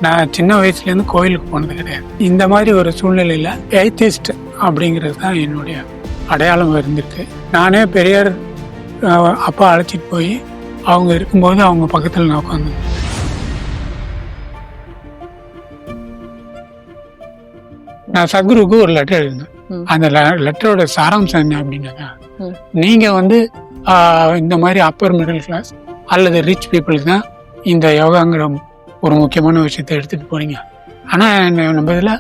நான் சின்ன வயசுலேருந்து கோயிலுக்கு போனது கிடையாது. இந்த மாதிரி ஒரு சூழ்நிலையில் ஏத்திஸ்ட் அப்படிங்கிறது தான் என்னுடைய அடையாளம் இருந்திருக்கு. நானே பெரியார் அப்பா அழைச்சிட்டு போய் அவங்க இருக்கும்போது அவங்க பக்கத்தில் நான் உட்காந்து நான் சத்குருக்கு ஒரு லெட்டர் எழுதினேன். அந்த லெட்டரோட சாராம்சம் என்ன அப்படின்னாக்கா, நீங்க இந்த மாதிரி அப்பர் மிடில் கிளாஸ் அல்லது ரிச் பீப்புளுக்கு தான் இந்த யோகாங்கிற ஒரு முக்கியமான விஷயத்தை எடுத்துட்டு போறீங்க. ஆனா நம்ம இதுல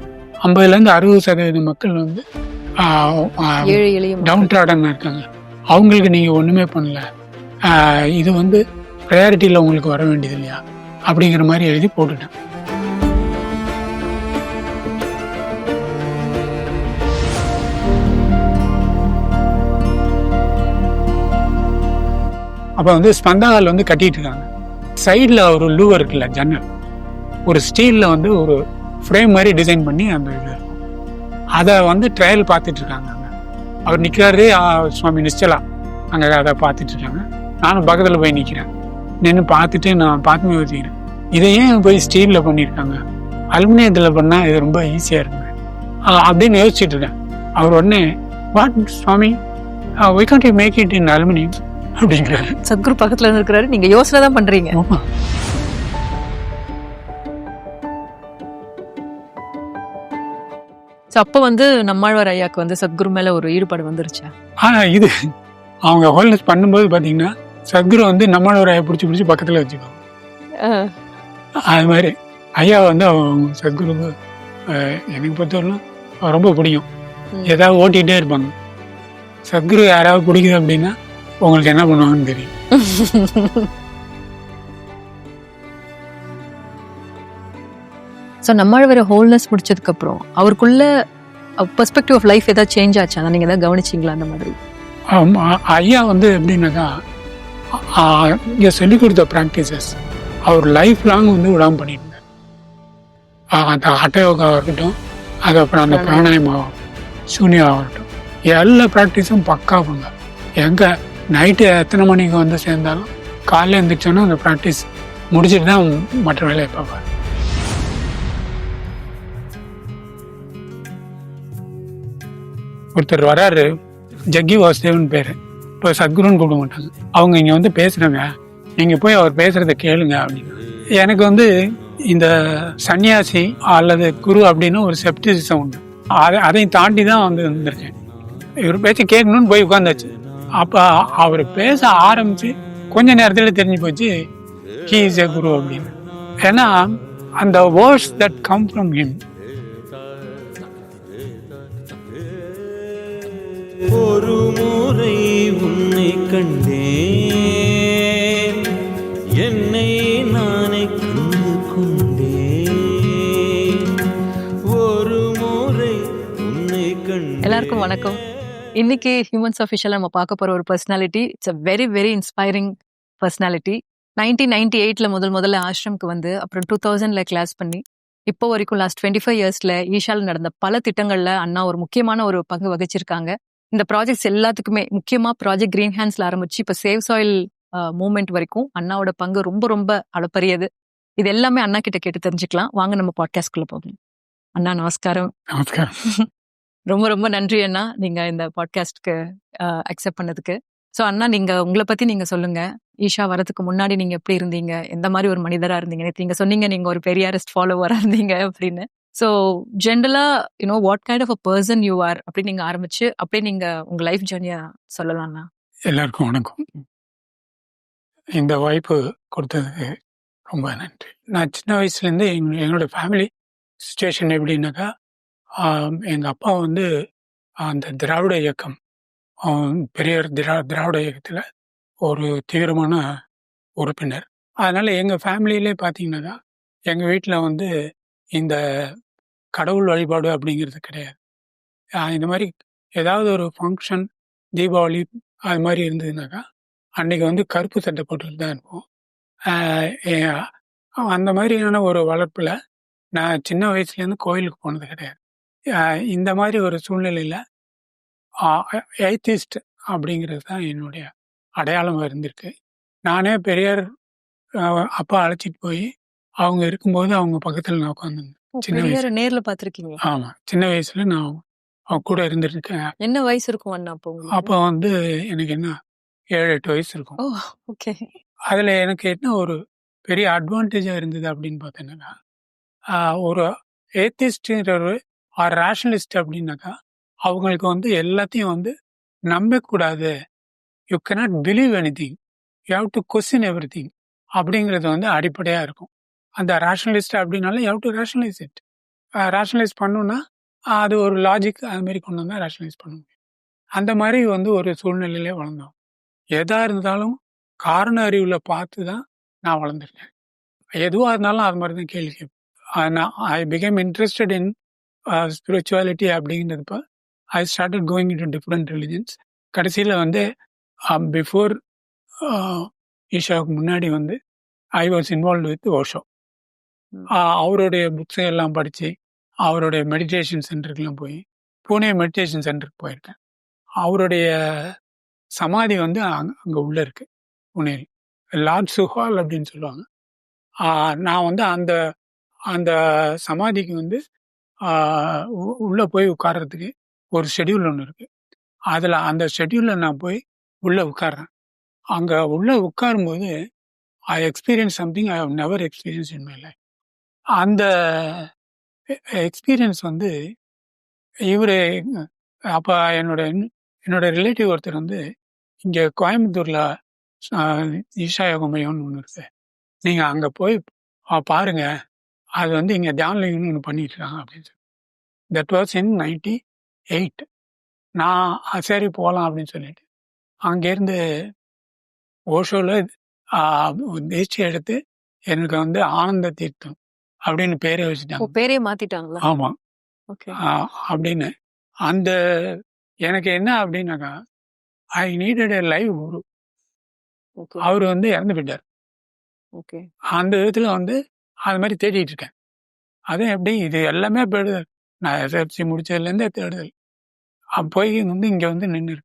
50-60% மக்கள் டவுன் ட்ராடன் இருக்காங்க. அவங்களுக்கு நீங்க ஒண்ணுமே பண்ணல. இது ப்ரையாரிட்டியில உங்களுக்கு வர வேண்டியது இல்லையா அப்படிங்கிற மாதிரி எழுதி போட்டுட்டேன். அப்போ ஸ்பந்தாவில் கட்டிட்டு இருக்காங்க. சைடில் ஒரு லூவர் இருக்குல்ல, ஜன்னல், ஒரு ஸ்டீலில் ஒரு ஃப்ரேம் மாதிரி டிசைன் பண்ணி அந்த இது இருக்கும். அதை ட்ரையல் பார்த்துட்டு இருக்காங்க. அங்கே அவர் நிற்கிறாரு, சுவாமி நிச்சலா அங்கே அதை பார்த்துட்டு இருக்காங்க. நானும் பக்கத்தில் போய் நிற்கிறேன். நின்று பார்த்துட்டு நான் பார்த்துமே வச்சுக்கிறேன், இதை ஏன் போய் ஸ்டீலில் பண்ணியிருக்காங்க, அலுமினியத்தில் பண்ணால் இது ரொம்ப ஈஸியாக இருக்கு அப்படின்னு யோசிச்சுட்டு இருக்கேன். அவர் உடனே, what swami, why can't you make it in aluminium அப்படிங்கிறாரு. சத்குரு பக்கத்துல இருக்கிறாரு, நீங்க யோசனை தான் பண்றீங்க. அப்ப நம்மாழ்வார் ஐயாக்கு சத்குரு மேல ஒரு ஈடுபாடு வந்துருச்சா? இது அவங்க ஹோல்னஸ் பண்ணும்போது பாத்தீங்கன்னா சத்குரு நம்மாழ்வார் ஐயா பிடிச்சி பக்கத்துல வச்சுக்கோ. அது மாதிரி ஐயா அவங்க சத்குருக்கு எனக்கு பொறுத்தவரைக்கும் ரொம்ப பிடிக்கும். ஏதாவது ஓட்டிகிட்டே இருப்பாங்க. சத்குரு யாராவது பிடிக்குது அப்படின்னா உங்களுக்கு என்ன பண்ணுவாங்கன்னு தெரியும். ஸோ நம்மாழ்வார் ஹோல்னஸ் முடிச்சதுக்கு அப்புறம் அவருக்குள்ள பெர்ஸ்பெக்டிவ் ஆஃப் லைஃப் ஏதாவது சேஞ்ச் ஆச்சா? நீங்க ஏதாவது கவனிச்சிங்களா அந்த மாதிரி? ஐயா எப்படின்னாக்கா, இங்கே சொல்லிக் கொடுத்த ப்ராக்டிசஸ் அவர் லைஃப் லாங் விடாம பண்ணிட்டு இருந்தார். அந்த ஹட்டயோகாவாக இருக்கட்டும், அதுக்கப்புறம் அந்த பிராணாயமாகும், சூன்யாவாகட்டும், எல்லா ப்ராக்டிஸும் பக்கா பண்ணார். எங்க நைட்டு எத்தனை மணிக்கு சேர்ந்தாலும் காலையில் எழுந்திரிச்சோன்னா அந்த ப்ராக்டிஸ் முடிச்சுட்டு தான் மற்ற வேலையை பார்ப்பார். ஒருத்தர் வராரு, ஜக்கி வாசுதேவன் பேரு. இப்போ சத்குருன்னு கூப்பிட மாட்டாங்க. அவங்க இங்கே பேசுறாங்க, நீங்க போய் அவர் பேசுறத கேளுங்க அப்படின்னு. எனக்கு இந்த சன்னியாசி அல்லது குரு அப்படின்னு ஒரு செப்டிசிசம் உண்டு. அதையும் தாண்டி தான் வந்திருக்கேன். இவர் பேச்ச கேட்கணும்னு போய் உட்காந்தாச்சு. அப்ப அவர் பேச ஆரம்பிச்சு கொஞ்ச நேரத்துல தெரிஞ்சு போச்சு he is a guru அப்படின்னு. ஏன்னா அந்த words that come from him. ஒரு முறை உன்னை கண்டேன், என்னை நானே கண்டு கொண்டேன். ஒரு முறை உன்னை கண்டேன். எல்லாருக்கும் வணக்கம். இன்னைக்கு ஹியூமன்ஸ் அஃபிஷியல் நம்ம பார்க்க போற ஒரு personality. It's a very very inspiring personality. 1998 முதல்ல ஆசிரம்க்கு அப்புறம் 2000 கிளாஸ் பண்ணி இப்போ வரைக்கும் லாஸ்ட் 25 இயர்ஸ்ல ஈஷால நடந்த பல திட்டங்கள்ல அண்ணா ஒரு முக்கியமான ஒரு பங்கு வகிச்சிருக்காங்க. இந்த ப்ராஜெக்ட்ஸ் எல்லாத்துக்குமே முக்கியமா ப்ராஜெக்ட் கிரீன் ஹேண்ட்ஸ்ல ஆரம்பிச்சு இப்ப சேவ் சாயில் மூவ்மெண்ட் வரைக்கும் அண்ணாவோட பங்கு ரொம்ப ரொம்ப அளப்பரியது. இது எல்லாமே அண்ணா கிட்ட கேட்டு தெரிஞ்சுக்கலாம். வாங்க நம்ம பாட்காஸ்ட்குள்ள போகணும். அண்ணா நமஸ்காரம். நமஸ்காரம். ரொம்ப ரொம்ப நன்றி அண்ணா, நீங்க இந்த பாட்காஸ்ட்க்கு அக்செப்ட் பண்ணதுக்கு. ஸோ அண்ணா, நீங்க உங்களை பத்தி நீங்க சொல்லுங்க. ஈஷா வரதுக்கு முன்னாடி நீங்க எப்படி இருந்தீங்க, எந்த மாதிரி ஒரு மனிதரா இருந்தீங்க? நீங்க சொன்னீங்க நீங்க ஒரு பெரியாரிஸ்ட் ஃபாலோவரா இருந்தீங்க அப்படின்னு. ஸோ ஜென்ரலா what kind of a person you are அப்படின்னு நீங்க ஆரம்பிச்சு அப்படியே நீங்க உங்க லைஃப் ஜேர்னியா சொல்லலாம்ண்ணா. எல்லாருக்கும் வணக்கம். இந்த வாய்ப்பு கொடுத்ததுக்கு ரொம்ப நன்றி. நான் சின்ன வயசுலேருந்து எங்களோட ஃபேமிலி சுச்சுவேஷன் எப்படின்னாக்கா, எங்கள் அப்பா அந்த திராவிட இயக்கம், பெரியார் திராவிட இயக்கத்தில் ஒரு தீவிரமான உறுப்பினர். அதனால் எங்கள் ஃபேமிலியிலே பார்த்தீங்கன்னாக்கா, எங்கள் வீட்டில் இந்த கடவுள் வழிபாடு அப்படிங்கிறது கிடையாது. இந்த மாதிரி ஏதாவது ஒரு ஃபங்க்ஷன், தீபாவளி அது மாதிரி இருந்ததுனாக்கா அன்றைக்கி கருப்பு சட்டை போட்டுட்டு தான் இருப்போம். அந்த மாதிரியான ஒரு வளர்ப்பில் நான் சின்ன வயசுலேருந்து கோயிலுக்கு போனது கிடையாது. இந்த மாதிரி ஒரு சூழ்நிலையில் ஏத்திஸ்ட் அப்படிங்கிறது தான் என்னுடைய அடையாளம் இருந்திருக்கு. நானே பெரியார் அப்பா அழைச்சிட்டு போய் அவங்க இருக்கும்போது அவங்க பக்கத்துல நான் உட்காந்துருந்தேன். சின்ன வயசு. பெரியார நேர்ல பார்த்திருக்கீங்களா? ஆமா. சின்ன வயசுல நான் அவங்க கூட இருந்திருக்கேன். என்ன வயசு இருக்கும் அண்ணா அப்போ உங்களுக்கு? அப்போ வந்து எனக்கு என்ன 7, 8 வயசு இருக்கும். ஓ! ஓகே. அதுல எனக்கு என்ன ஒரு பெரிய அட்வான்டேஜா இருந்தது அப்படின்னு பார்த்தீங்கன்னா, ஒரு ஏத்திஸ்ட்ங்கிறவரு ஆர் ரேஷனலிஸ்ட் அப்படின்னாக்கா, அவங்களுக்கு வந்து எல்லாத்தையும் வந்து நம்பக்கூடாது. You cannot believe anything. You have to question everything அப்படிங்கிறது வந்து அடிப்படையா இருக்கும். அந்த ரேஷனலிஸ்ட் அப்படின்னாலே you have to rationalise it. Rationalise பண்ணணும்னா, அது ஒரு லாஜிக் அது மாரி கொண்டு வந்தா ரேஷனலைஸ் பண்ண முடியும். அந்த மாரி வந்து ஒரு சூழ்நிலையிலே வளர்ந்தோம். எதா இருந்தாலும் காரண அறிவுல பார்த்து தான் நான் வளர்ந்துருக்கேன். எதுவா இருந்தாலும் அது மாரி தான் கேள்வி கேட்பேன். நான் I became interested in spirituality அப்படிங்கிறப்ப, I started going into different religions. கடைசியில வந்து பிஃபோர் ஈஷாவுக்கு முன்னாடி வந்து I was involved with Osho. அவருடைய புக்ஸ் எல்லாம் படிச்சு, அவருடைய மெடிடேஷன் சென்டருக்குலாம் போய், புனே மெடிடேஷன் சென்டருக்கு போயிருக்கேன். அவருடைய சமாதி வந்து அங்க உள்ள இருக்கு புனேல. லார்ட் சுஹால் அப்படின்னு சொல்லுவாங்க. நான் வந்து அந்த அந்த சமாதிக்கு வந்து உள்ள போய் உட்கார்றதுக்கு ஒரு ஷெட்யூல் ஒன்று இருக்கு. அதுல அந்த ஷெட்யூல்ல நான் போய் உள்ள உட்கார்றேன். அங்க உள்ள உட்காரும்போது I experience something I have never experience in my life. அந்த எக்ஸ்பீரியன்ஸ் வந்து இவரு அப்ப என்னோட ரிலேட்டிவ் ஒருத்தர் வந்து இங்க கோயம்புத்தூர்ல ஈஷா யோக மையம்னு ஒன்று இருக்கு, நீங்க அங்க போய் பாருங்க, அது வந்து இங்க தியானலிங்கம்னு ஒன்று பண்ணிட்டு இருக்காங்க அப்படின்னு சொல்லி. That was in 98. நான் சரி போகலாம் அப்படின்னு சொல்லிட்டு அங்கேருந்து ஓஷோல தேர்ச்சி எடுத்து எனக்கு வந்து ஆனந்த தீர்த்தம் அப்படின்னு பேரே வச்சுட்டாங்க. பேரே மாத்திட்டாங்களா? ஆமா. ஓகே. அப்படின்னு அந்த எனக்கு என்ன அப்படின்னாக்கா, ஐ நீடட் எ லைவ் குரு. அவர் வந்து இறந்து போயிட்டார். ஓகே. அந்த விதத்துல வந்து அது மாதிரி தேடிட்டு இருக்கேன். அதுவும் எப்படி இது எல்லாமே தேடுதல். நான் எஸ்எஃப்சி முடிச்சதுலேருந்தே தேடுதல். போய் வந்து இங்க வந்து நின்று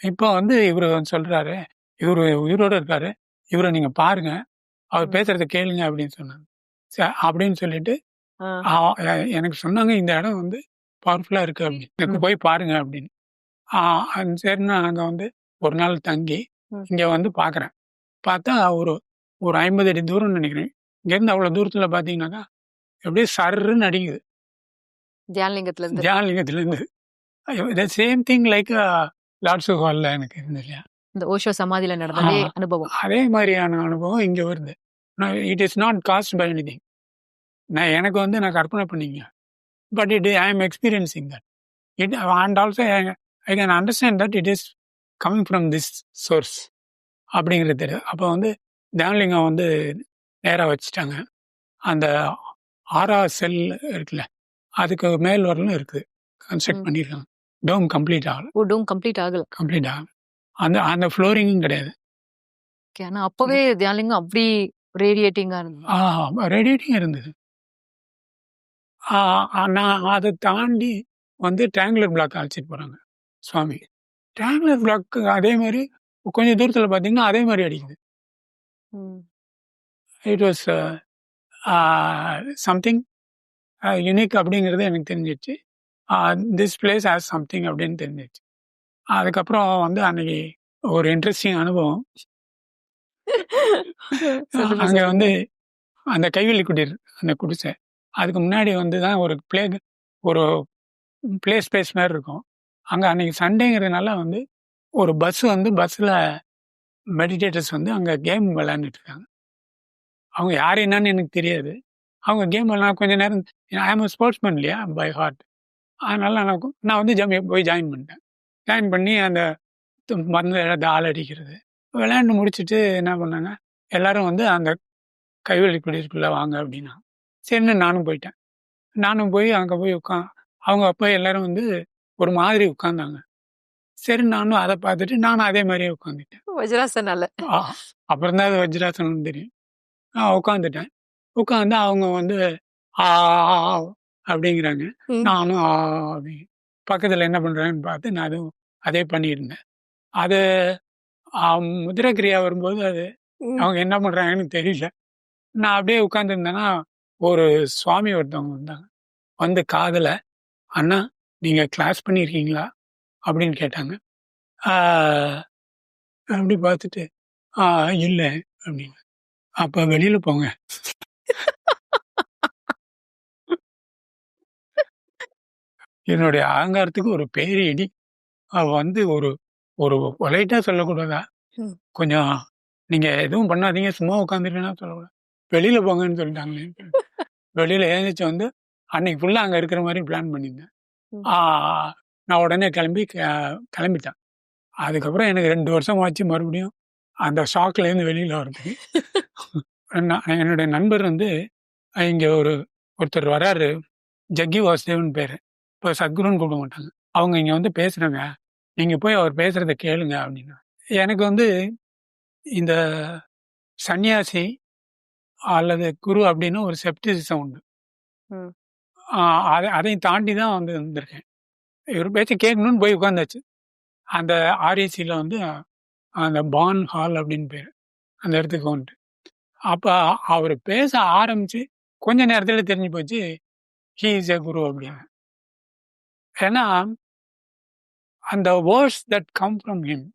இப்போ வந்து இவரு சொல்றாரு, இவரு உயிரோட இருக்காரு, இவரை நீங்க பாருங்க, அவர் பேசுறத கேளுங்க அப்படின்னு சொன்னாங்க. அப்படின்னு சொல்லிட்டு எனக்கு சொன்னாங்க, இந்த இடம் வந்து பவர்ஃபுல்லா இருக்கு அப்படின்னு, எனக்கு போய் பாருங்க அப்படின்னு. சரி நான் அங்க வந்து ஒரு நாள் தங்கி இங்க வந்து பாக்குறேன். பார்த்தா ஒரு 50 அடி தூரம் நினைக்கிறேன். இங்கேருந்து அவ்வளவு தூரத்துல பாத்தீங்கன்னாக்கா எப்படியே சர்ன்னு அடிக்குது தியானலிங்கத்துல இருந்து. சேம் திங் லைக் லார்ட் சுஹால்ல எனக்கு இருந்து இல்லையா, இந்த ஓஷோ சமாதியில நடந்த அனுபவம், அதே மாதிரியான அனுபவம் இங்க வருது. It is not caused by anything. எனக்கு வந்து நான் கற்பனை பண்ணிங்க, but I am experiencing that it and also I can understand that it is coming from this source அப்படிங்கிறது தெரியுது. அப்போ வந்து தியானலிங்கம் வந்து நேராக வச்சுட்டாங்க. அந்த 6 செல் இருக்குல்ல, அதுக்கு மேல் வரலும் இருக்குது, கன்ஸ்ட்ரக்ட் பண்ணியிருக்காங்க. டோம் கம்ப்ளீட் ஆகல. அந்த ஃப்ளோரிங்கும் கிடையாது. ஆனா அப்பவே தியானலிங்கம் அப்படி ரேடியேட்டிங்கா இருந்தது. ரேடியேட்டிங் இருந்தது. நான் அதை தாண்டி வந்து ட்ரையாங்குலர் பிளாக் அழைச்சிட்டு போறாங்க சுவாமி. ட்ரையாங்குலர் பிளாக் அதே மாதிரி கொஞ்சம் தூரத்துல பாத்தீங்கன்னா அதே மாதிரி அடிக்குது. இட் வாஸ் சம்திங் யூனிக் அப்படிங்கிறது எனக்கு தெரிஞ்சிச்சு. திஸ் பிளேஸ் ஹேஸ் சம்திங் அப்படின்னு தெரிஞ்சிச்சு. அதுக்கப்புறம் வந்து அன்னைக்கு ஒரு இன்ட்ரெஸ்டிங் அனுபவம். அங்க வந்து அந்த கைவெளி குடிர் அந்த குடிசை, அதுக்கு முன்னாடி வந்து தான் ஒரு பிளே ஸ்பேஸ் மாதிரி இருக்கும். அங்க அன்னைக்கு சண்டேங்கிறதுனால வந்து ஒரு பஸ்ல மெடிடேட்டர்ஸ் வந்து அங்க கேம் விளையாண்டுட்டு இருக்காங்க. அவங்க யார் என்னன்னு எனக்கு தெரியாது. அவங்க கேம் விளையாட கொஞ்ச நேரம், ஐ ஆம் ஸ்போர்ட்ஸ்மேன் இல்லையா பை ஹார்ட், அதனால நான் வந்து போய் ஜாயின் பண்ணிட்டேன். ஜாயின் பண்ணி அந்த மருந்து ஆள் அடிக்கிறது விளையாண்டு முடிச்சுட்டு என்ன பண்ணாங்க, எல்லாரும் வந்து அந்த கைவெளி குடியிருக்குள்ள வாங்க அப்படின்னா சரின்னு நானும் போயிட்டேன். நானும் போய் அங்கே போய் அவங்க அப்போ எல்லாரும் வந்து ஒரு மாதிரி உட்கார்ந்தாங்க. சரி நானும் அதை பார்த்துட்டு நானும் அதே மாதிரியே உட்காந்துட்டேன். வஜ்ராசனால அப்புறம் தான் அது வஜ்ராசனம் தெரியும். உட்காந்துட்டேன். உட்காந்து அவங்க வந்து அப்படிங்கிறாங்க, நானும் அப்படி பக்கத்துல என்ன பண்றாங்கன்னு பார்த்து நான் அதுவும் அதே பண்ணியிருந்தேன். அது முதிரை கிரியா வரும்போது அது அவங்க என்ன பண்றாங்கன்னு தெரியல. நான் அப்படியே உட்கார்ந்துருந்தேன்னா, ஒரு சுவாமி ஒருத்தவங்க வந்தாங்க. வந்து காதுல, "அண்ணா நீங்க கிளாஸ் பண்ணியிருக்கீங்களா?" அப்படின்னு கேட்டாங்க. ஆ அப்படி பார்த்துட்டு, "ஆ இல்ல" அப்படின்னு. "அப்ப வெளியில போங்க." என்னுடைய அகங்காரத்துக்கு ஒரு பேரு இடி. வந்து ஒரு ஒரு பொலைட்டா சொல்லக்கூடாதா? ம். கொஞ்சம் நீங்க எதுவும் பண்ணாதீங்க, சும்மா உட்காந்துருக்கேன்னா சொல்லக்கூடாது. வெளியில போங்கன்னு சொல்லிட்டாங்களேன்னு. வெளியில எழுந்திரிச்சு வந்து, அன்னைக்கு ஃபுல்லா அங்க இருக்கிற மாரி பிளான் பண்ணியிருந்தேன். ம். ஆ நான் உடனே கிளம்பிட்டேன். அதுக்கப்புறம் எனக்கு 2 வருஷம் ஆச்சு மறுபடியும் அந்த ஷாக்லேருந்து வெளியில வரதுக்கு. என்னுடைய நண்பர் வந்து இங்க ஒருத்தர் வராரு. ஜக்கி வாசுதேவன் பேரு. இப்ப சத்குருன்னு கூப்பிட மாட்டாங்க. அவங்க இங்க வந்து பேசுறாங்க. நீங்க போய் அவர் பேசுறத கேளுங்க அப்படின்னாங்க. எனக்கு வந்து இந்த சன்னியாசி அல்லது குரு அப்படின்னு ஒரு செப்டிசிசம் உண்டு. ம். அதையும் தாண்டி தான் வந்து வந்திருக்கேன். இவர் பேச்ச கேட்கணும்னு போய் உட்கார்ந்தாச்சு. அந்த ஆர்ஏசில வந்து அந்த பான் ஹால் அப்படின்னு பேரு. அந்த இடத்துக்கு வந்துட்டு. அப்ப அவரு பேச ஆரம்பிச்சு கொஞ்ச நேரத்துல தெரிஞ்சு போச்சு, ஹி இஸ் எ குரு அப்படின்னு. ஏன்னா, அந்த words that come from him,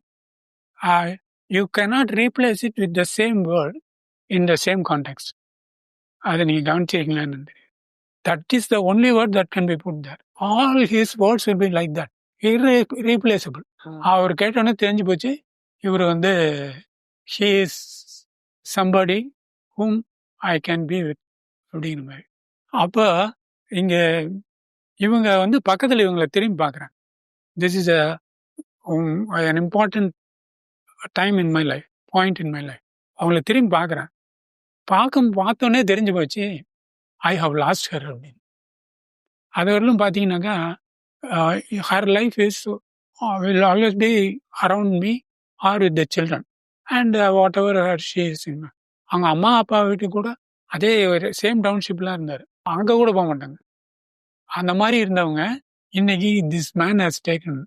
you cannot replace it with the same word in the same context. அதை நீங்க கவனிச்சிருக்கீங்களான்னு தெரியும். That is the only word that can be put there. All his words will be like that. Replaceable. அவர் கேட்டோன்னே தெரிஞ்சு போச்சு, இவர் வந்து he is somebody whom I can be with அப்படிங்கிற மாதிரி. அப்போ இங்க இவங்க வந்து பக்கத்துல இவங்களை திரும்பி பார்க்குறாங்க. This is an important time in my life, point in my life. அவங்கள திரும்பி பார்க்குறேன். பார்த்தோன்னே தெரிஞ்சு போச்சு, ஐ ஹவ் லாஸ்ட் ஹர் அப்படின்னு. அது வரலும் பார்த்தீங்கன்னாக்கா, her life is will always be around me or with the children and whatever her she is in. அவங்க அம்மா அப்பா வீட்டுக்கு கூட அதே ஒரு சேம் டவுன்ஷிப்லாம் இருந்தார். அங்கே கூட போக மாட்டாங்க. அந்த மாதிரி இருந்தவங்க இன்னைக்கு this man has taken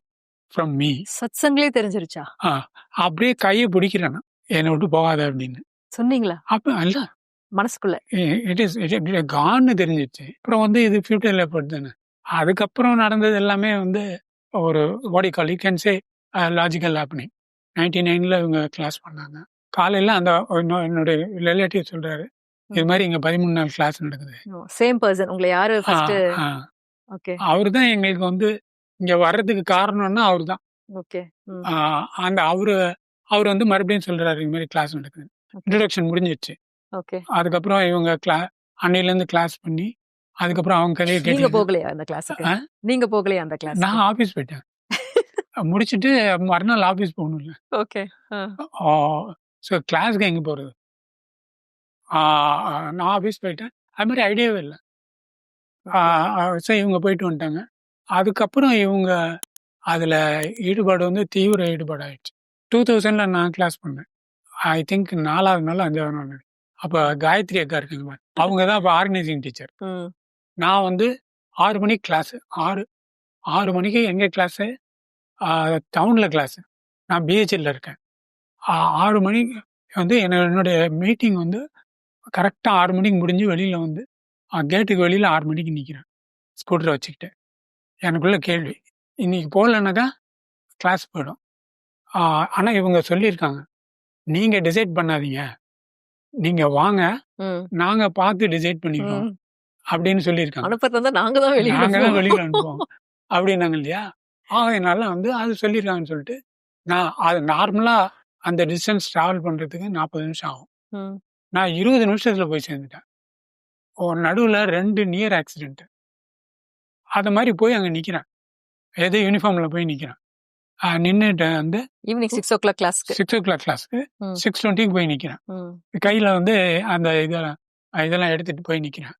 from me. சத்சங்லே தெரிஞ்சிருச்சா? அப்படியே கையை பிடிக்கிறேன், என்னை விட்டு போகாத அப்படின்னு சொன்னீங்களா? அப்ப அல்ல மனசுக்குள்ள இட் இஸ் கான்னு தெரிஞ்சிச்சு. அப்புறம் வந்து இது ஃபியூட்டர் எஃபர்ட் தானே. அதுக்கப்புறம் நடந்தது எல்லாமே வந்து ஒரு what you call you can say logical happening. 99ல இவங்க கிளாஸ் பண்ணாங்க. காலையில அந்த என்னுடைய ரிலேட்டிவ் சொல்றாரு, இது மாதிரி இங்க 13 நாள் கிளாஸ் நடக்குது. சேம் பர்சன் உங்களை யாரு ஃபர்ஸ்ட்? ஓகே. அவரு தான் எங்களுக்கு வந்து இங்க வர்றதுக்கு காரணம்னா அவரு தான். ஓகே. அந்த அவர் வந்து மறுபடியும் சொல்றாரு, இது மாதிரி கிளாஸ் நடக்குது. இன்ட்ரோடக்ஷன் முடிஞ்சிருச்சு. ஓகே. அதுக்கப்புறம் இவங்க அன்னையில இருந்து கிளாஸ் பண்ணி அதுக்கப்புறம் அவங்க கதையை நீங்க கேட்டு போகலையா அந்த கிளாஸுக்கு? நீங்க போகலையா அந்த கிளாஸ்? நான் ஆபீஸ் போயிட்டேன். முடிச்சிட்டு மறுநாள் ஆபீஸ் போகணும்ல. ஓகே. ஸோ கிளாஸ்க்கு எங்க போறது? நான் ஆபீஸ் போயிட்டேன். அது மாதிரி ஐடியாவே இல்லை. ஸோ இவங்க போயிட்டு வந்துட்டாங்க. அதுக்கப்புறம் இவங்க அதுல ஈடுபாடு வந்து தீவிர ஈடுபாடு ஆயிடுச்சு. 2000ல நான் கிளாஸ் பண்ணேன். ஐ திங்க் 4வது நாள் 5வது நாள். அப்ப காயத்ரி அக்கா இருக்குங்க, அவங்க தான் அப்ப ஆர்கனைசிங் டீச்சர். நான் வந்து 6 மணிக்கு கிளாஸ். 6 மணிக்கு எங்க கிளாஸ்? டவுன்ல கிளாஸ். நான் பிஹெச்எல்ல இருக்கேன். 6 மணிக்கு வந்து என்னுடைய மீட்டிங் வந்து கரெக்டா 6 மணிக்கு முடிஞ்சு வெளியில வந்து கேட்டுக்கு வெளியில 6 மணிக்கு நிக்கிறேன், ஸ்கூட்டரை வச்சுக்கிட்டு. எனக்குள்ள கேள்வி, இன்னைக்கு போகலன்னாக்கா கிளாஸ் போயிடும். ஆனா இவங்க சொல்லியிருக்காங்க, நீங்க டிசைட் பண்ணாதீங்க, நீங்க வாங்க, நாங்க பார்த்து டிசைட் பண்ணிக்கிறோம் அப்படின்னு சொல்லியிருக்காங்க. நாங்க தான் வெளியில அனுப்புவோம் அப்படின்னாங்க இல்லையா. என்னால வந்து அது சொல்லியிருக்காங்கன்னு சொல்லிட்டு நான் அது நார்மலா அந்த டிஸ்டன்ஸ் டிராவல் பண்றதுக்கு 40 நிமிஷம் ஆகும். நான் 20 நிமிஷத்துல போய் சேர்ந்துட்டேன். நடுவுல 2 நியர் ஆக்சிடென்ட். அது மாதிரி போய் அங்க நிக்கிறேன், ஏதோ யூனிஃபார்ம்ல போய் நிக்கிறேன். நின்றுட்டு வந்து ஈவினிங் 6 o'clock கிளாஸ்க்கு 6:20 போய் நிக்கிறேன். கையில வந்து அந்த இதெல்லாம் எடுத்துட்டு போய் நிக்கிறேன்.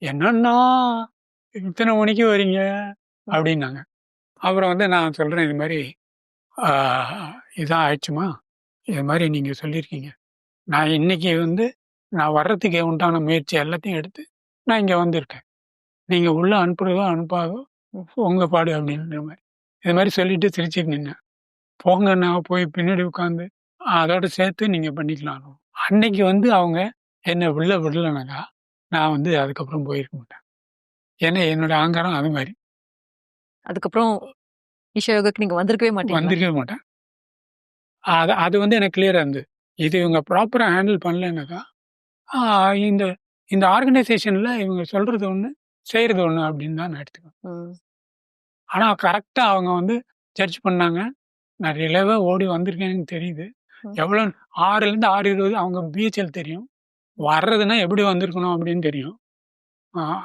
என்னன்னா இத்தனை மணிக்கு வரீங்க அப்படின்னாங்க. அப்புறம் வந்து நான் சொல்றேன், இது மாதிரி இதான் ஆயிடுச்சுமா, இது மாதிரி நீங்க சொல்லியிருக்கீங்க, நான் இன்னைக்கு வந்து நான் வர்றதுக்கு உண்டான முயற்சி எல்லாத்தையும் எடுத்து நான் இங்க வந்திருக்கேன், நீங்க உள்ள அனுப்புறதோ அனுப்பாதோ உங்க பாடு அப்படின்ற மாதிரி இது மாதிரி சொல்லிட்டு சிரிச்சுட்டு நின்னேன். போங்க, நான் போய் பின்னாடி உட்காந்து அதோட சேர்த்து நீங்க பண்ணிக்கலாம். அன்னைக்கு வந்து அவங்க என்ன விடலைனாக்கா நான் வந்து அதுக்கப்புறம் போயிருக்க மாட்டேன். ஏன்னா என்னோட அகங்காரம் அது மாதிரி அதுக்கப்புறம் ஈஷா யோகாக்கு நீங்க வந்திருக்கவே மாட்டீங்களா? வந்திருக்கவே மாட்டேன். அது வந்து எனக்கு கிளியரா இருந்தது. இது இவங்க ப்ராப்பரா ஹேண்டில் பண்ணலைனாக்கா இந்த இந்த ஆர்கனைசேஷன்ல இவங்க சொல்றது ஒண்ணு, செய்யறது ஒண்ணு அப்படின்னு தான் நான் எடுத்துக்குவேன். ம். ஆனா கரெக்டா அவங்க வந்து ஜட்ஜ் பண்ணாங்க. நான் ரிலேவா ஓடி வந்திருக்கேன்னு தெரியுது. ம். எவ்வளோ 6லேருந்து 6:20 அவங்க பிஹெச்எல் தெரியும். வர்றதுன்னா எப்படி வந்திருக்கணும் அப்படின்னு தெரியும்.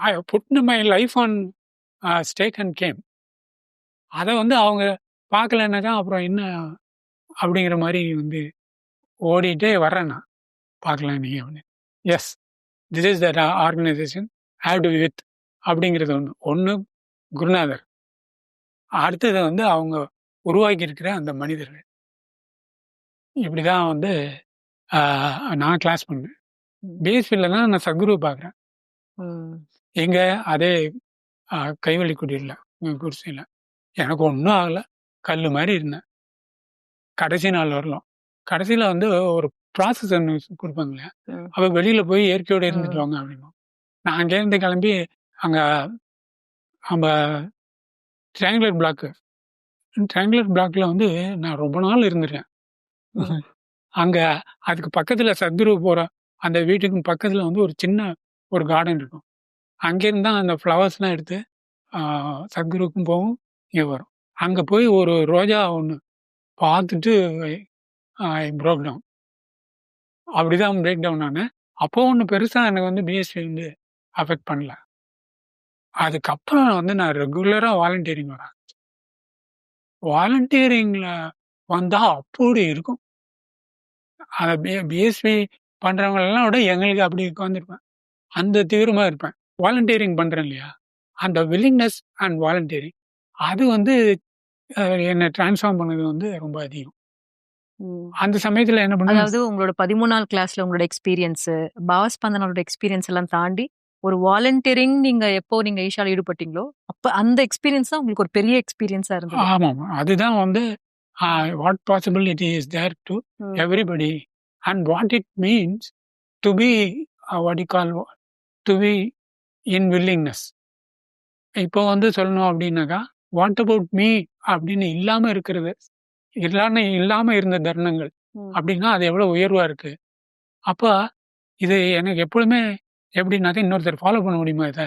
I put my life on stake and came. அத வந்து அவங்க பார்க்கலனாக்கா அப்புறம் என்ன அப்படிங்கிற மாரி வந்து ஓடிட்டே வர்றேன் நான். பார்க்கலாம் நீங்க அப்படின்னு. Yes this is that organisation have to with அப்படிங்கிறது ஒண்ணு. ஒண்ணு குருநாதர். அடுத்தது வந்து அவங்க உருவாக்கி இருக்கிற அந்த மனிதர்கள். இப்படிதான் வந்து நான் கிளாஸ் பண்ணேன். ம். பிஎஸ்பில தான் நான் சத்குருவ பார்க்குறேன். ம். எங்க அதே கைவலிக்குடியில குடிசையில. எனக்கு ஒண்ணும் ஆகல. கல்லு மாரி இருந்தேன். கடைசி நாள் வரலும். கடைசியில வந்து ஒரு ப்ராசஸ் ஒண்ணு குடுப்பாங்க இல்லையா? ம். அப்ப வெளியில போய் இயற்கையோட இருந்துட்டு ம். வாங்க அப்படின்னும். நான் அங்கேருந்து கிளம்பி அங்க நம்ம ட்ரையாங்குலர் பிளாக்ல வந்து நான் ரொம்ப நாள் இருந்துட்டேன். ம். அங்க அதுக்கு பக்கத்துல சத்குரு போற அந்த வீட்டுக்கு பக்கத்துல வந்து ஒரு சின்ன ஒரு கார்டன் இருக்கும். அங்கேருந்து தான் அந்த ஃப்ளவர்ஸ்லாம் எடுத்து சத்குருவுக்கும் போகும், இங்க வரும். அங்க போய் ஒரு ரோஜா ஒண்ணு பார்த்துட்டு ஐ ப்ரோக் டவுன். அப்படிதான் பிரேக் டவுன் ஆனேன். அப்போ ஒண்ணும் பெருசா எனக்கு வந்து பிஎஸ்சி வந்து அஃபெக்ட் பண்ணல. அதுக்கப்புறம் வந்து நான் ரெகுலரா வாலண்டியரிங் வரேன். வாலண்டியரிங்ல வந்தா அப்படி இருக்கும். அத பிஎஸ்சி பண்றவங்களெல்லாம் விட எங்களுக்கு அப்படி உட்காந்துருப்பேன். அந்த தீவிரமா இருப்பேன். வாலண்டியரிங் பண்றேன் இல்லையா? அந்த வில்லிங்னஸ் அண்ட் வாலண்டியரிங் அது வந்து என்ன டிரான்ஸ்ஃபார்ம் பண்ணது வந்து ரொம்ப அதிகம். ம். அந்த சமயத்துல என்ன பண்ணேன் அதாவது உங்களோட 13ஆம் கிளாஸ்ல உங்களோட எக்ஸ்பீரியன்ஸ், பாவஸ்பந்தனோட எக்ஸ்பீரியன்ஸ் எல்லாம் தாண்டி ஒரு வாலண்டியரிங் எப்போ நீங்க ஈஷால ஈடுபட்டீங்களோ, அப்ப அந்த எக்ஸ்பீரியன்ஸ் தான் உங்களுக்கு ஒரு பெரிய எக்ஸ்பீரியன்ஸா இருந்தது. ஆமாமா. அதுதான் வந்து what possibility is there to hmm. Everybody and what it means to be what you call to be in willingness. இப்போ வந்து சொல்லணும் அப்படின்னாக்கா, வாட் அபவுட் மீ அப்படின்னு இல்லாம இருக்கிறது. இல்லாம இருந்த தருணங்கள் ம். அப்படின்னா, அது எவ்வளவு உயர்வா இருக்கு. அப்ப இது எனக்கு எப்பொழுதுமே எப்படின்னாக்கா, இன்னொருத்தர் ஃபாலோ பண்ண முடியுமா இத?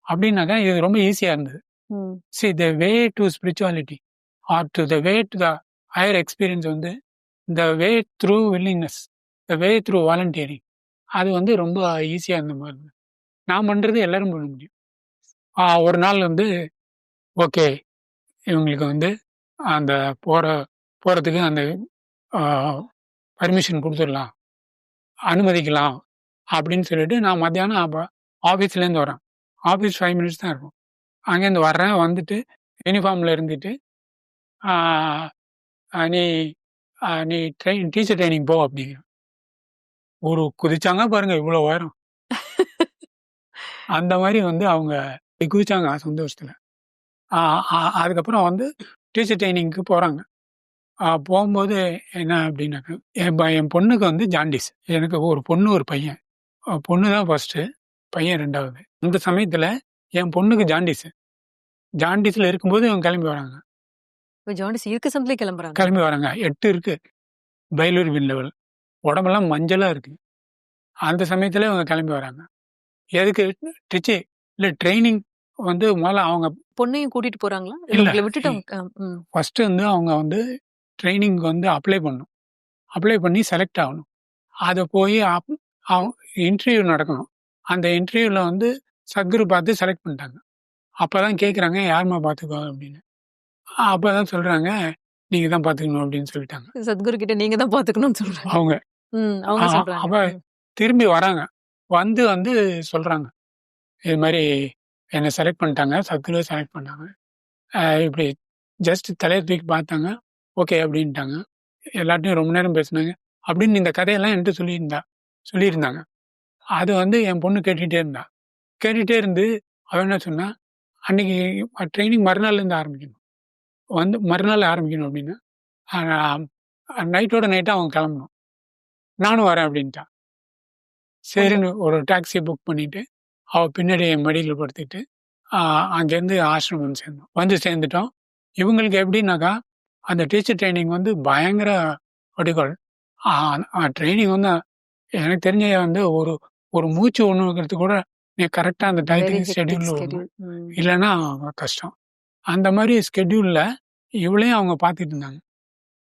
அப்படின்னாக்கா, இது ரொம்ப ஈஸியா இருந்தது. ம். See the way to spirituality or to the way to the higher experience வந்து the way through willingness, the way through volunteering அது வந்து ரொம்ப ஈஸியா இருந்த மாதிரி இருந்தது. நான் பண்றது எல்லாரும் பண்ண முடியும். ஒரு நாள் வந்து ஓகே இவங்களுக்கு வந்து அந்த போறதுக்கு அந்த பர்மிஷன் குடுத்துடலாம், அனுமதிக்கலாம் அப்படின்னு சொல்லிட்டு நான் மத்தியானம் ஆஃபீஸ்லேருந்து வரேன். ஆஃபீஸ் 5 மினிட்ஸ் தான் இருக்கும். அங்கேருந்து வர்றேன். வந்துட்டு யூனிஃபார்ம்ல இருந்துட்டு நீ நீ டீச்சர் ட்ரைனிங் போ அப்படிங்கிற ஒரு குதிச்சாங்க பாருங்க இவ்வளோ உயரம். அந்த மாதிரி வந்து அவங்க குதிச்சாங்க சந்தோஷத்துல. அதுக்கப்புறம் வந்து டீச்சர் ட்ரைனிங்க்கு போறாங்க. போகும்போது என்ன அப்படின்னாக்க என் பொண்ணுக்கு வந்து ஜாண்டிஸ். எனக்கு ஒரு பொண்ணு ஒரு பையன். பொண்ணு தான் ஃபர்ஸ்ட், பையன் 2வது. இந்த சமயத்துல என் பொண்ணுக்கு ஜாண்டிஸ். ஜாண்டிஸ்ல இருக்கும்போது இவங்க கிளம்பி வராங்க. ஜாண்டிஸ் இருக்க சமயத்துல கிளம்புறாங்க. கிளம்பி வராங்க. 8 இருக்கு பைலூரிபின் லெவல். உடம்பெல்லாம் மஞ்சளா இருக்கு. அந்த சமயத்துல இவங்க கிளம்பி வராங்க. எதுக்கு இல்ல ட்ரைனிங் வந்து முதல்ல அவங்க பொண்ணையும் கூட்டிட்டு போறாங்களா? இல்ல. உங்களை விட்டுட்டு ஃபர்ஸ்ட் வந்து அவங்க வந்து ட்ரைனிங் வந்து அப்ளை பண்ணணும். அப்ளை பண்ணி செலக்ட் ஆகணும். அதை போய் இன்டர்வியூ நடக்கணும். அந்த இன்டர்வியூல வந்து சத்குரு பார்த்து செலக்ட் பண்ணிட்டாங்க. அப்பதான் கேட்குறாங்க யாருமா பார்த்துக்கோ அப்படின்னு. அப்பதான் சொல்றாங்க நீங்க தான் பார்த்துக்கணும் அப்படின்னு சொல்லிட்டாங்க. சத்குரு கிட்ட நீங்க தான் பாத்துக்கணும்னு சொல்றாங்க. அவங்க அவங்க சொல்றாங்க. அப்ப திரும்பி வராங்க. வந்து சொல்றாங்க இது மாதிரி என்னை செலக்ட் பண்ணிட்டாங்க, சத்குருவை செலக்ட் பண்ணாங்க. இப்படி ஜஸ்ட் தலையை தூக்கி பார்த்தாங்க, ஓகே அப்படின்ட்டாங்க. எல்லாத்தையும் ரொம்ப நேரம் பேசினாங்க அப்படின்னு இந்த கதையெல்லாம் என்கிட்ட சொல்லியிருந்தாங்க. அது வந்து என் பொண்ணு கேட்டுகிட்டே இருந்தா. கேட்டுகிட்டே இருந்து அவன் என்ன சொன்னா, அன்னைக்கு ட்ரைனிங் மறுநாள்லேருந்து ஆரம்பிக்கணும். வந்து மறுநாள் ஆரம்பிக்கணும் அப்படின்னு நைட்டோட நைட்டாக அவங்க கிளம்பணும். நானும் வரேன் அப்படின்ட்டான். சரின்னு ஒரு டாக்ஸி புக் பண்ணிட்டு அவ பின்னாடி என் மடியில் படுத்திட்டு அங்கேருந்து ஆசிரமம் வந்து சேர்ந்தோம். வந்து சேர்ந்துட்டோம். இவங்களுக்கு எப்படின்னாக்கா அந்த டீச்சர் ட்ரைனிங் வந்து பயங்கர வடிகால். ட்ரைனிங் வந்து எனக்கு தெரிஞ்ச வந்து ஒரு ஒரு மூச்சு ஒன்று வைக்கிறது கூட நீ கரெக்டாக அந்த வெரி டயத்துக்கு ஹெக்டிக் ஷெட்யூல் வரணும். ஸ்கெடியூல். இல்லைன்னா கஷ்டம். அந்த மாதிரி ஸ்கெட்யூலில் இவளையும் அவங்க பார்த்துட்டு இருந்தாங்க.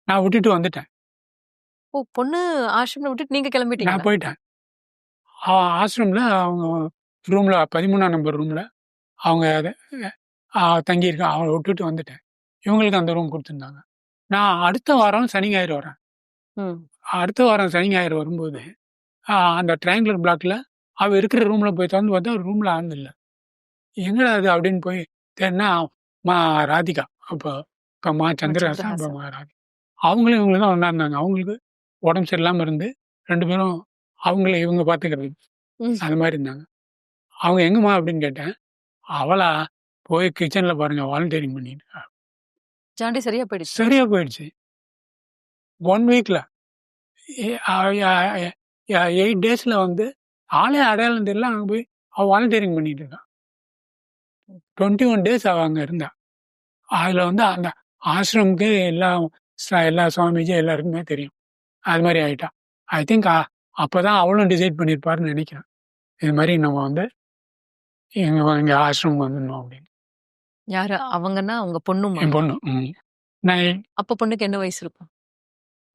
நான் விட்டுட்டு வந்துட்டேன். ஓ, பொண்ணு ஆசிரமம் விட்டுட்டு நீங்க நான் கிளம்பிட்டீங்களா? போயிட்டேன். ஆசிரமில் அவங்க ரூமில் 13ஆம் நம்பர் ரூமில் அவங்க தங்கியிருக்கா. அவளை விட்டுட்டு வந்துட்டேன். இவங்களுக்கு அந்த ரூம் கொடுத்துருந்தாங்க. நான் அடுத்த வாரம் சனி ஞாயிறு வரேன். ம். அடுத்த வாரம் சனி ஞாயிறு வரும்போது அந்த ட்ரையாங்குலர் பிளாக்ல அவ இருக்கிற ரூம்ல போய் திறந்து பார்த்தா ரூம்ல ஆள் இல்லை. எங்கடா அது அப்படின்னு போய் தேடினா மா ராதிகா, அப்போ மா சந்திரஹாசன், அப்போ சந்திரஹாசன். மா ராதிகா, அவங்களும் இவங்களும் தான் ஒன்றா இருந்தாங்க. அவங்களுக்கு உடம்பு சரியில்லாமல் இருந்து 2 பேரும் அவங்கள இவங்க பார்த்துக்கிறது ம். அது மாதிரி இருந்தாங்க. அவங்க எங்கம்மா அப்படின்னு கேட்டேன். அவளா போய் கிச்சன்ல பாருங்க வாலண்டியரிங் பண்ணிட்டு இருக்கா. ஜாண்டி சரியா போயிடுச்சு. சரியா போயிடுச்சு. 1 வீக்ல 8 டேஸ்ல வந்து ஆளே அடையாளம் தெரியல. அங்கே போய் அவள் வாலண்டியரிங் பண்ணிட்டு இருக்கான். 21 டேஸ் அவள் அங்கே இருந்தா. அதில் வந்து அந்த ஆசிரமுக்கு எல்லா சுவாமிஜி எல்லாருக்குமே தெரியும். அது மாதிரி ஆயிட்டா. ஐ திங்க் அப்போதான் அவளும் டிசைட் பண்ணியிருப்பாருன்னு நினைக்கிறேன். இது மாதிரி நம்ம வந்து இங்கே ஆசிரமம் வந்துடணும் அப்படின்னு. யாரு அவங்கன்னா உங்க பொண்ணுமா? என் பொண்ணு. நான் அப்ப பொண்ணுக்கு என்ன வயசு இருக்கும்?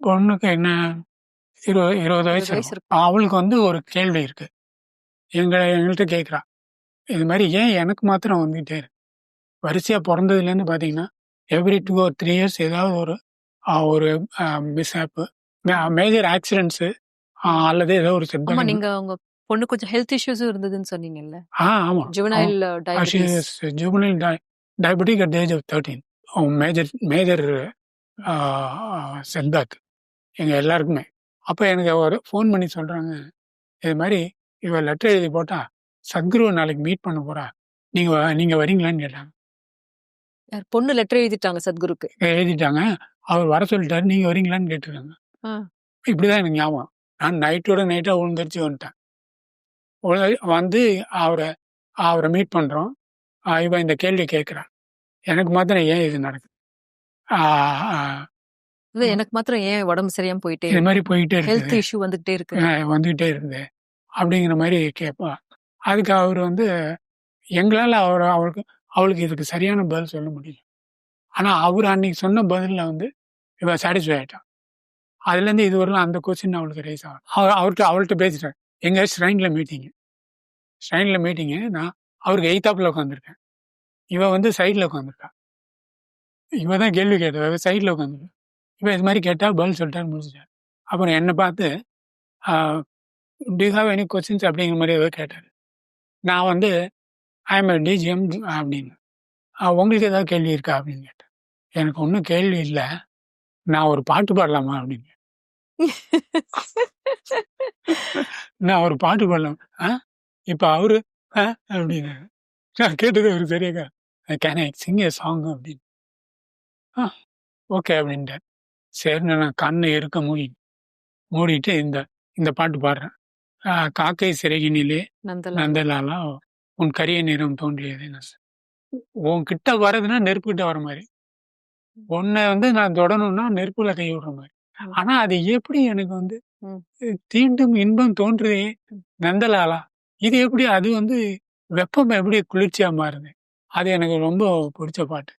பொண்ணுக்கு என்ன 20 20 வயசு வயசு இருக்கும். இருக்கும். அவளுக்கு வந்து ஒரு கேள்வி இருக்கு. எங்கள்கிட்ட கேட்குறா. இது மாதிரி ஏன் எனக்கு மாத்திரம் வந்துகிட்டே இருக்கு? வரிசையா பிறந்ததுலேருந்து பார்த்தீங்கன்னா எவ்ரி 2 or 3 இயர்ஸ் ஏதாவது ஒரு மிஸ்ஹாப்பு, மேஜர் ஆக்சிடென்ட்ஸு அல்லது ஏதோ ஒரு ஆமா, செட்பேக். நீங்க உங்க பொண்ணு கொஞ்சம் ஹெல்த் இஷ்யூஸும் இருந்ததுன்னு சொன்னீங்கல்ல. ஆமாம். Juvenile diabetes. Juvenile diabetic at age of 13. Major setback எங்கள் எல்லாருக்குமே. அப்போ எனக்கு ஒரு ஃபோன் பண்ணி சொல்கிறாங்க, இது மாதிரி இவ லெட்டர் எழுதி போட்டா சத்குருவை நாளைக்கு மீட் பண்ண போறா, நீங்கள் வரீங்களான்னு கேட்டாங்க. பொண்ணு லெட்டர் எழுதிட்டாங்க சத்குருக்கு. எழுதிட்டாங்க. அவர் வர சொல்லிட்டாரு, நீங்கள் வரீங்களான்னு கேட்டிருக்காங்க. இப்படிதான் எனக்கு ஞாபகம். நான் நைட்டோட நைட்டாக உழுந்துருச்சு வந்துட்டேன். வந்து அவரை மீட் பண்ணுறோம். இவன் இந்த கேள்வி கேட்குறான். எனக்கு மாத்திரம் ஏன் இது நடக்குது? எனக்கு மாத்திரம் ஏன் உடம்பு சரியாம போயிட்டே இது மாதிரி போயிட்டே ஹெல்த் இருக்குது, இஷ்யூ வந்துகிட்டே இருக்கு. வந்துகிட்டே இருக்குது அப்படிங்கிற மாதிரி கேட்பா. அதுக்கு அவர் வந்து எங்களால் அவளுக்கு இதுக்கு சரியான பதில் சொல்ல முடியல. ஆனால் அவர் அன்னைக்கு சொன்ன பதிலில் வந்து இவன் சாட்டிஸ்ஃபை ஆகிட்டான். அதுலேருந்து இது வரலாம் அந்த கொஸ்டின் அவளுக்கு ரைஸ் ஆகும். அவள்கிட்ட பேசிட்டேன். எங்கள் ஷ்ரைனில் மீட்டிங்கு. நான் அவருக்கு எய்த்தாப்பில் உட்காந்துருக்கேன். இவன் வந்து சைடில் உட்காந்துருக்கா. இவன் தான் கேள்வி கேட்டவ சைடில் உட்காந்துருக்கா. இவன் இது மாதிரி கேட்டால் பதில் சொல்லிட்டாரு, முடிச்சிட்டார். அப்புறம் என்னை பார்த்து to you have any questions அப்படிங்கிற மாதிரி ஏதோ கேட்டார். நான் வந்து ஐ எம் டிஜிஎம் அப்படின்னு, உங்களுக்கு ஏதாவது கேள்வி இருக்கா அப்படின்னு கேட்டேன். எனக்கு ஒன்றும் கேள்வி இல்லை, நான் ஒரு பாட்டு பாடலாமா அப்படின்னு. நான் ஒரு பாட்டு பாடலாம். இப்போ அவரு அப்படின்னு நான் கேட்டது ஒரு சரியாக can I Singh A song அப்படின்னு. ஓகே அப்படின்ட்டு சரி நான் கண்ணை இருக்க மூடிட்டு இந்த பாட்டு பாடுறேன். காக்கை சிறகினிலே நந்தலாலா உன் கரிய நிறம் தோன்றியது. உன் கிட்ட வர்றதுன்னா நெருப்புகிட்ட வர மாதிரி, உன்னை வந்து நான் தொடணும்னா நெருப்புல கை விடுற மாதிரி. ஆனா அது எப்படி எனக்கு வந்து தீண்டும் இன்பம் தோன்றுதே நந்தலாலா, இது எப்படி அது வந்து வெப்பம் எப்படி குளிர்ச்சியா மாறுது? அது எனக்கு ரொம்ப பிடிச்ச பாட்டு.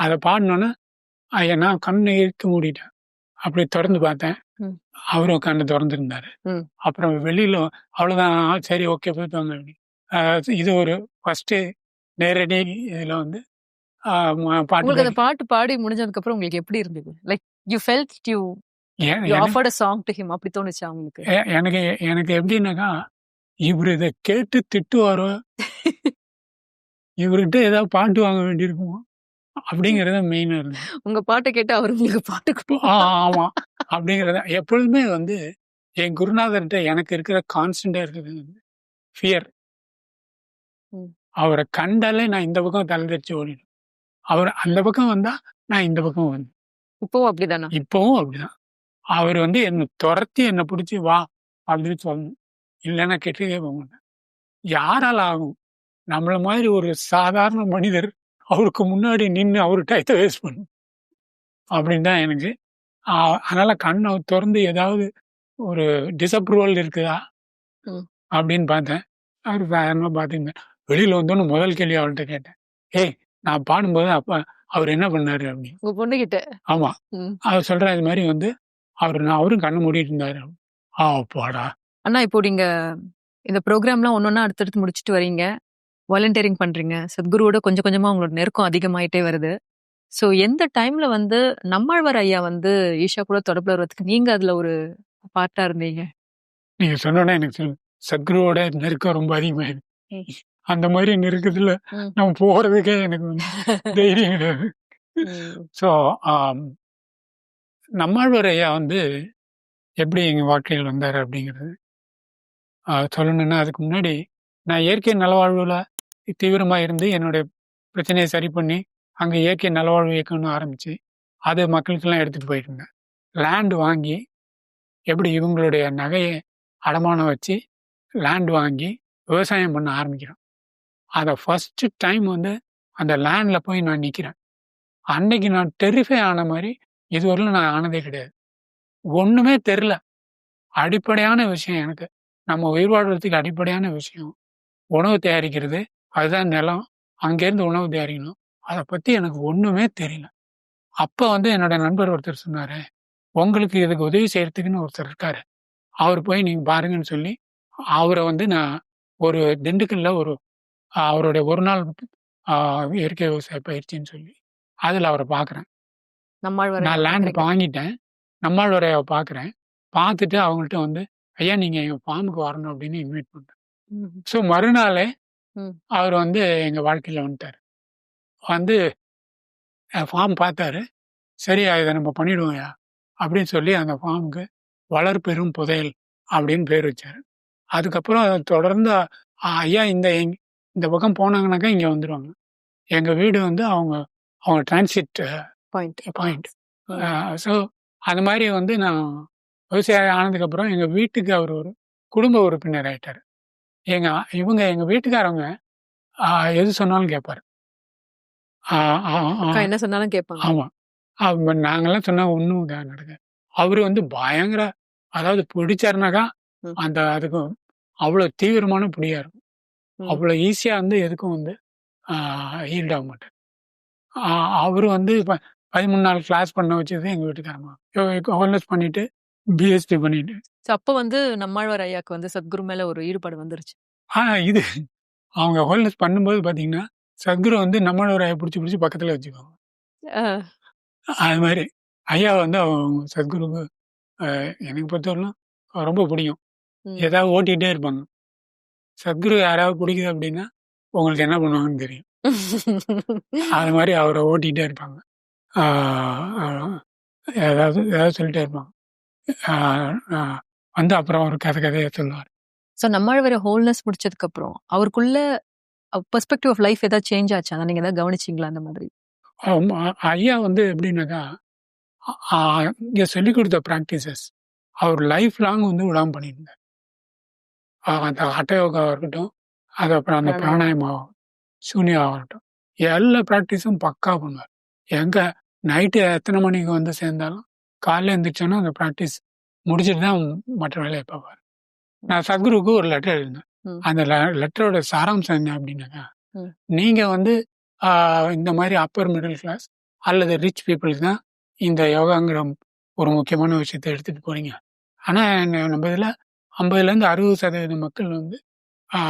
அதை பாடினோன்னா நான் கண்ணை இழுத்து மூடிட்டேன். அப்படி திறந்து பார்த்தேன், அவரும் கண்ணை திறந்துருந்தாரு. அப்புறம் வெளியில அவ்வளவுதான், சரி ஓகே போயிட்டு வாங்க அப்படி. இது ஒரு ஃபர்ஸ்ட் நேரடி இதுல வந்து உங்களுக்கு அந்த பாட்டு பாடி முடிஞ்சதுக்கு அப்புறம் உங்களுக்கு எப்படி இருந்தது? Like you felt you offered a song to him, அப்படி தோணுச்சா உங்களுக்கு? எனக்கு எப்படின்னாக்கா, இவரு இதை கேட்டு திட்டுவாரோ, இவர்கிட்ட ஏதாவது பாட்டு வாங்க வேண்டியிருக்குமோ அப்படிங்கறத மெயினா இருந்தது. உங்க பாட்டை கேட்டு அவர் உங்களுக்கு பாட்டுக்கு ஆமா அப்படிங்கறத எப்பொழுதுமே வந்து என் குருநாதர்கிட்ட எனக்கு இருக்கிற கான்ஸ்டன்டா இருக்குது ஃபியர். அவரை கண்டாலே நான் இந்த பக்கம் தலைதறிச்சு ஓடிடும். அவர் அந்த பக்கம் வந்தா நான் இந்த பக்கம் வந்து. இப்பவும் அப்படிதானா? இப்பவும் அப்படிதான். அவர் வந்து என்னை துரத்தி என்னை பிடிச்சி வா அப்படின்னு சொல்லணும். இல்லைன்னா கெட்டதே போக மாட்டேன். யாரால ஆகும்? நம்மள மாதிரி ஒரு சாதாரண மனிதர் அவருக்கு முன்னாடி நின்னு அவரு டயத்த வேஸ்ட் பண்ணணும். அப்படின்னு தான் எனக்கு. அதனால கண்ண தொறந்து ஏதாவது ஒரு டிசப்ரூவல் இருக்குதா? ம். அப்படின்னு பார்த்தேன். அவரு வேகமா பார்த்துருந்தேன். வெளியில வந்தோனே முதல் கேள்வி அவள்ட்ட கேட்டேன். "ஏய் நான் பாடும்போது அப்ப அவரு என்ன பண்ணாரு?" அப்படின்னு. உங்க பொண்ணுகிட்ட. ஆமா. ம். அவர் சொல்றா இது மாரி வந்து அவரும் கண்ண மூடிட்டு இருந்தாரு. அப்பாடா! அண்ணா இப்போ நீங்க இந்த ப்ரோகிராம்லாம் ஒன்னொன்னா அடுத்தடுத்து முடிச்சுட்டு வரீங்க. வாலண்டியரிங் பண்றீங்க. சத்குருவோட கொஞ்சம் கொஞ்சமா உங்களோட நெருக்கம் அதிகமாயிட்டே வருது. ஸோ எந்த டைம்ல வந்து நம்மாழ்வார் ஐயா வந்து ஈஷா கூட தொடர்புல வருவதற்கு நீங்க அதுல ஒரு பார்ட்டா இருந்தீங்க? நீங்க சொன்னோனே எனக்கு சத்குருவோட நெருக்கம் ரொம்ப அதிகமாயிருக்கு. ம். அந்த மாரி நெருக்கத்துல ம். நம்ம போறதுக்கே எனக்கு வந்து தைரியம் கிடையாது. ம். ஸோ நம்மாழ்வார் ஐயா வந்து எப்படி எங்க வாழ்க்கையில் வந்தாரு அப்படிங்கிறது சொல்லணும்னா, அதுக்கு முன்னாடி நான் இயற்கை நலவாழ்வுல தீவிரமா இருந்து என்னுடைய பிரச்சனைய சரி பண்ணி, அங்க இயற்கை நலவாழ்வு இயக்கம்னு ஆரம்பிச்சு, அது மக்களுக்கெல்லாம் எடுத்துட்டு போயிட்டு இருந்தேன். லேண்ட் வாங்கி எப்படி இவங்களுடைய நகைய அடமானம் வச்சு லேண்ட் வாங்கி விவசாயம் பண்ண ஆரம்பிக்கிறோம். அத ஃபர்ஸ்ட் டைம் வந்து அந்த லேண்ட்ல போய் நான் நிக்கிறேன். அன்னைக்கு நான் டெரிஃபை ஆன மாரி இதுவரையிலும் நான் ஆனதே கிடையாது. ஒண்ணுமே தெரியல. அடிப்படையான விஷயம் எனக்கு. நம்ம உயிர் வாழ்றதுக்கு அடிப்படையான விஷயம். உணவு தயாரிக்கிறது. அதுதான் நிலம். அங்கேருந்து உணவு தயாரிக்கணும். அத பத்தி எனக்கு ஒண்ணுமே தெரியல. அப்ப வந்து என்னோட நண்பர் ஒருத்தர் சொன்னாரு, "உங்களுக்கு இதுக்கு உதவி செய்யறதுக்குன்னு ஒருத்தர் இருக்காரு. அவரு போய் நீங்க பாருங்கன்னு" சொல்லி, அவர வந்து நான் ஒரு திண்டுக்கல்ல ஒரு அவருடைய ஒரு நாள் ஆ இயற்கை விவசாய பயிற்சின்னு சொல்லி, அதுல அவர பார்க்குறேன். நம்மாழ்வார் ஐயா நான் லேண்ட் பார்க்குறீங்க. வாங்கிட்டேன். நம்மாழ்வார் ஐயாவ பார்க்குறேன். பார்த்துட்டு அவங்கள்ட்ட வந்து, "ஐயா நீங்க எங்க ஃபார்முக்கு வரணும்" அப்படின்னு இன்வைட் பண்றேன். ம். ஸோ மறுநாளே ம். அவர் வந்து எங்க வாழ்க்கையில வந்துட்டாரு. வந்து ஃபார்ம் பார்த்தாரு. "சரி இத நம்ம பண்ணிடுவோம்யா" அப்படின்னு சொல்லி அந்த ஃபார்முக்கு வளர்பெரும் புதையல் அப்படின்னு பேர் வச்சாரு. அதுக்கப்புறம் அத தொடர்ந்து ஐயா இந்த பக்கம் போனாங்கனாக்கா இங்க வந்துருவாங்க. எங்க வீடு வந்து அவங்க டிரான்சிட் பாயிண்ட். பாயிண்ட். ம். ஸோ அது மாரி வந்து நான் விவசாயி ஆனதுக்கப்புறம் எங்க வீட்டுக்கு அவர் ஒரு குடும்ப உறுப்பினர் ஆயிட்டாரு. எங்க வீட்டுக்காரவங்க அ எது சொன்னாலும் கேட்பாரு. ஆ ஆ ஆ அக்கா என்ன சொன்னாலும் கேட்பாங்க. ஆமா. நாங்கலாம் சொன்னா ஒண்ணும் நடக்காது. அவரு வந்து பயங்கர அதாவது பிடிச்சாருனாக்கா, ம். அதுக்கு அவ்வளோ தீவிரமான பிடியா இருக்கும். ம். அவ்வளோ ஈஸியா வந்து எதுக்கும் வந்து ஆ ஈல்ட் ஆக மாட்டாரு. ஆ அவரு வந்து 13 நாள் கிளாஸ் பண்ண வச்சது எங்க வீட்டுக்காரம்மா. ஹோல்டர்ஸ் பண்ணிட்டு, பிஎஸ்டி பண்ணிட்டு. ஸோ அப்ப வந்து நம்மாழ்வார் ஐயாக்கு வந்து சத்குரு மேல ஒரு ஈடுபாடு வந்துருச்சு. இது அவங்க ஹோல்டர்ஸ் பண்ணும்போது பார்த்தீங்கன்னா, சத்குரு வந்து நம்மளோட புடிச்சு பக்கத்துல வச்சுக்குவாங்க. அ. அது மாரி ஐயா வந்து அவங்க சத்குருக்கு எனக்கு பொறுத்தவரையிலும் ரொம்ப பிடிக்கும். ம். ஏதாவது ஓட்டிட்டே இருப்பாங்க. சத்குரு யாராவது பிடிக்குது அப்படின்னா, உங்களுக்கு என்ன பண்ணுவாங்கன்னு தெரியும். அது மாரி அவர ஓட்டிட்டே இருப்பாங்க. ஆ அ ஏதாவது சொல்லிட்டே இருப்பாங்க. ஆ ஆ வந்து அப்புறம் ஒரு கதையா சொல்லுவாரு. ஸோ நம்மாழ்வார் ஹோல்னஸ் முடிச்சதுக்கு அப்புறம் அவருக்குள்ள பெர்ஸ்பெக்டிவ் ஆஃப் லைஃப் ஏதாவது சேஞ்ச் ஆச்சா? நீங்க ஏதாவது கவனிச்சீங்களா அந்த மாதிரி? ஐயா வந்து எப்படின்னாக்கா, அ இங்க சொல்லிக் குடுத்த பிராக்டிசஸ் அவர் லைஃப் லாங் வந்து விடாம பண்ணியிருந்தார். அந்த ஹட்ட யோகாவா இருக்கட்டும், அது அப்புறம் அந்த பிராணாயாமம், சூன்யாவா இருக்கட்டும், எல்லா பிராக்டிஸும் பக்கா பண்ணுவார். எங்க நைட்டு எத்தனை மணிக்கு வந்து சேர்ந்தாலும், காலைல எந்திரிச்சோன்னா அந்த பிராக்டிஸ் முடிச்சுட்டு தான் மற்ற வேலைய பார்ப்பாரு. நான் சத்குருக்கு ஒரு லெட்டர் எழுதினேன். ம். அந்த லெட்டரோட சாராம்சம் என்ன அப்படின்னாக்கா, ம். நீங்க வந்து இந்த மாரி அப்பர் மிடில் கிளாஸ் அல்லது ரிச் பீப்பிள்ஸ் தான் இந்த யோகாங்கிற ஒரு முக்கியமான விஷயத்த எடுத்துட்டு போறீங்க. ஆனா நம்ம இதுல 50லேருந்து 60% மக்கள் வந்து ஆ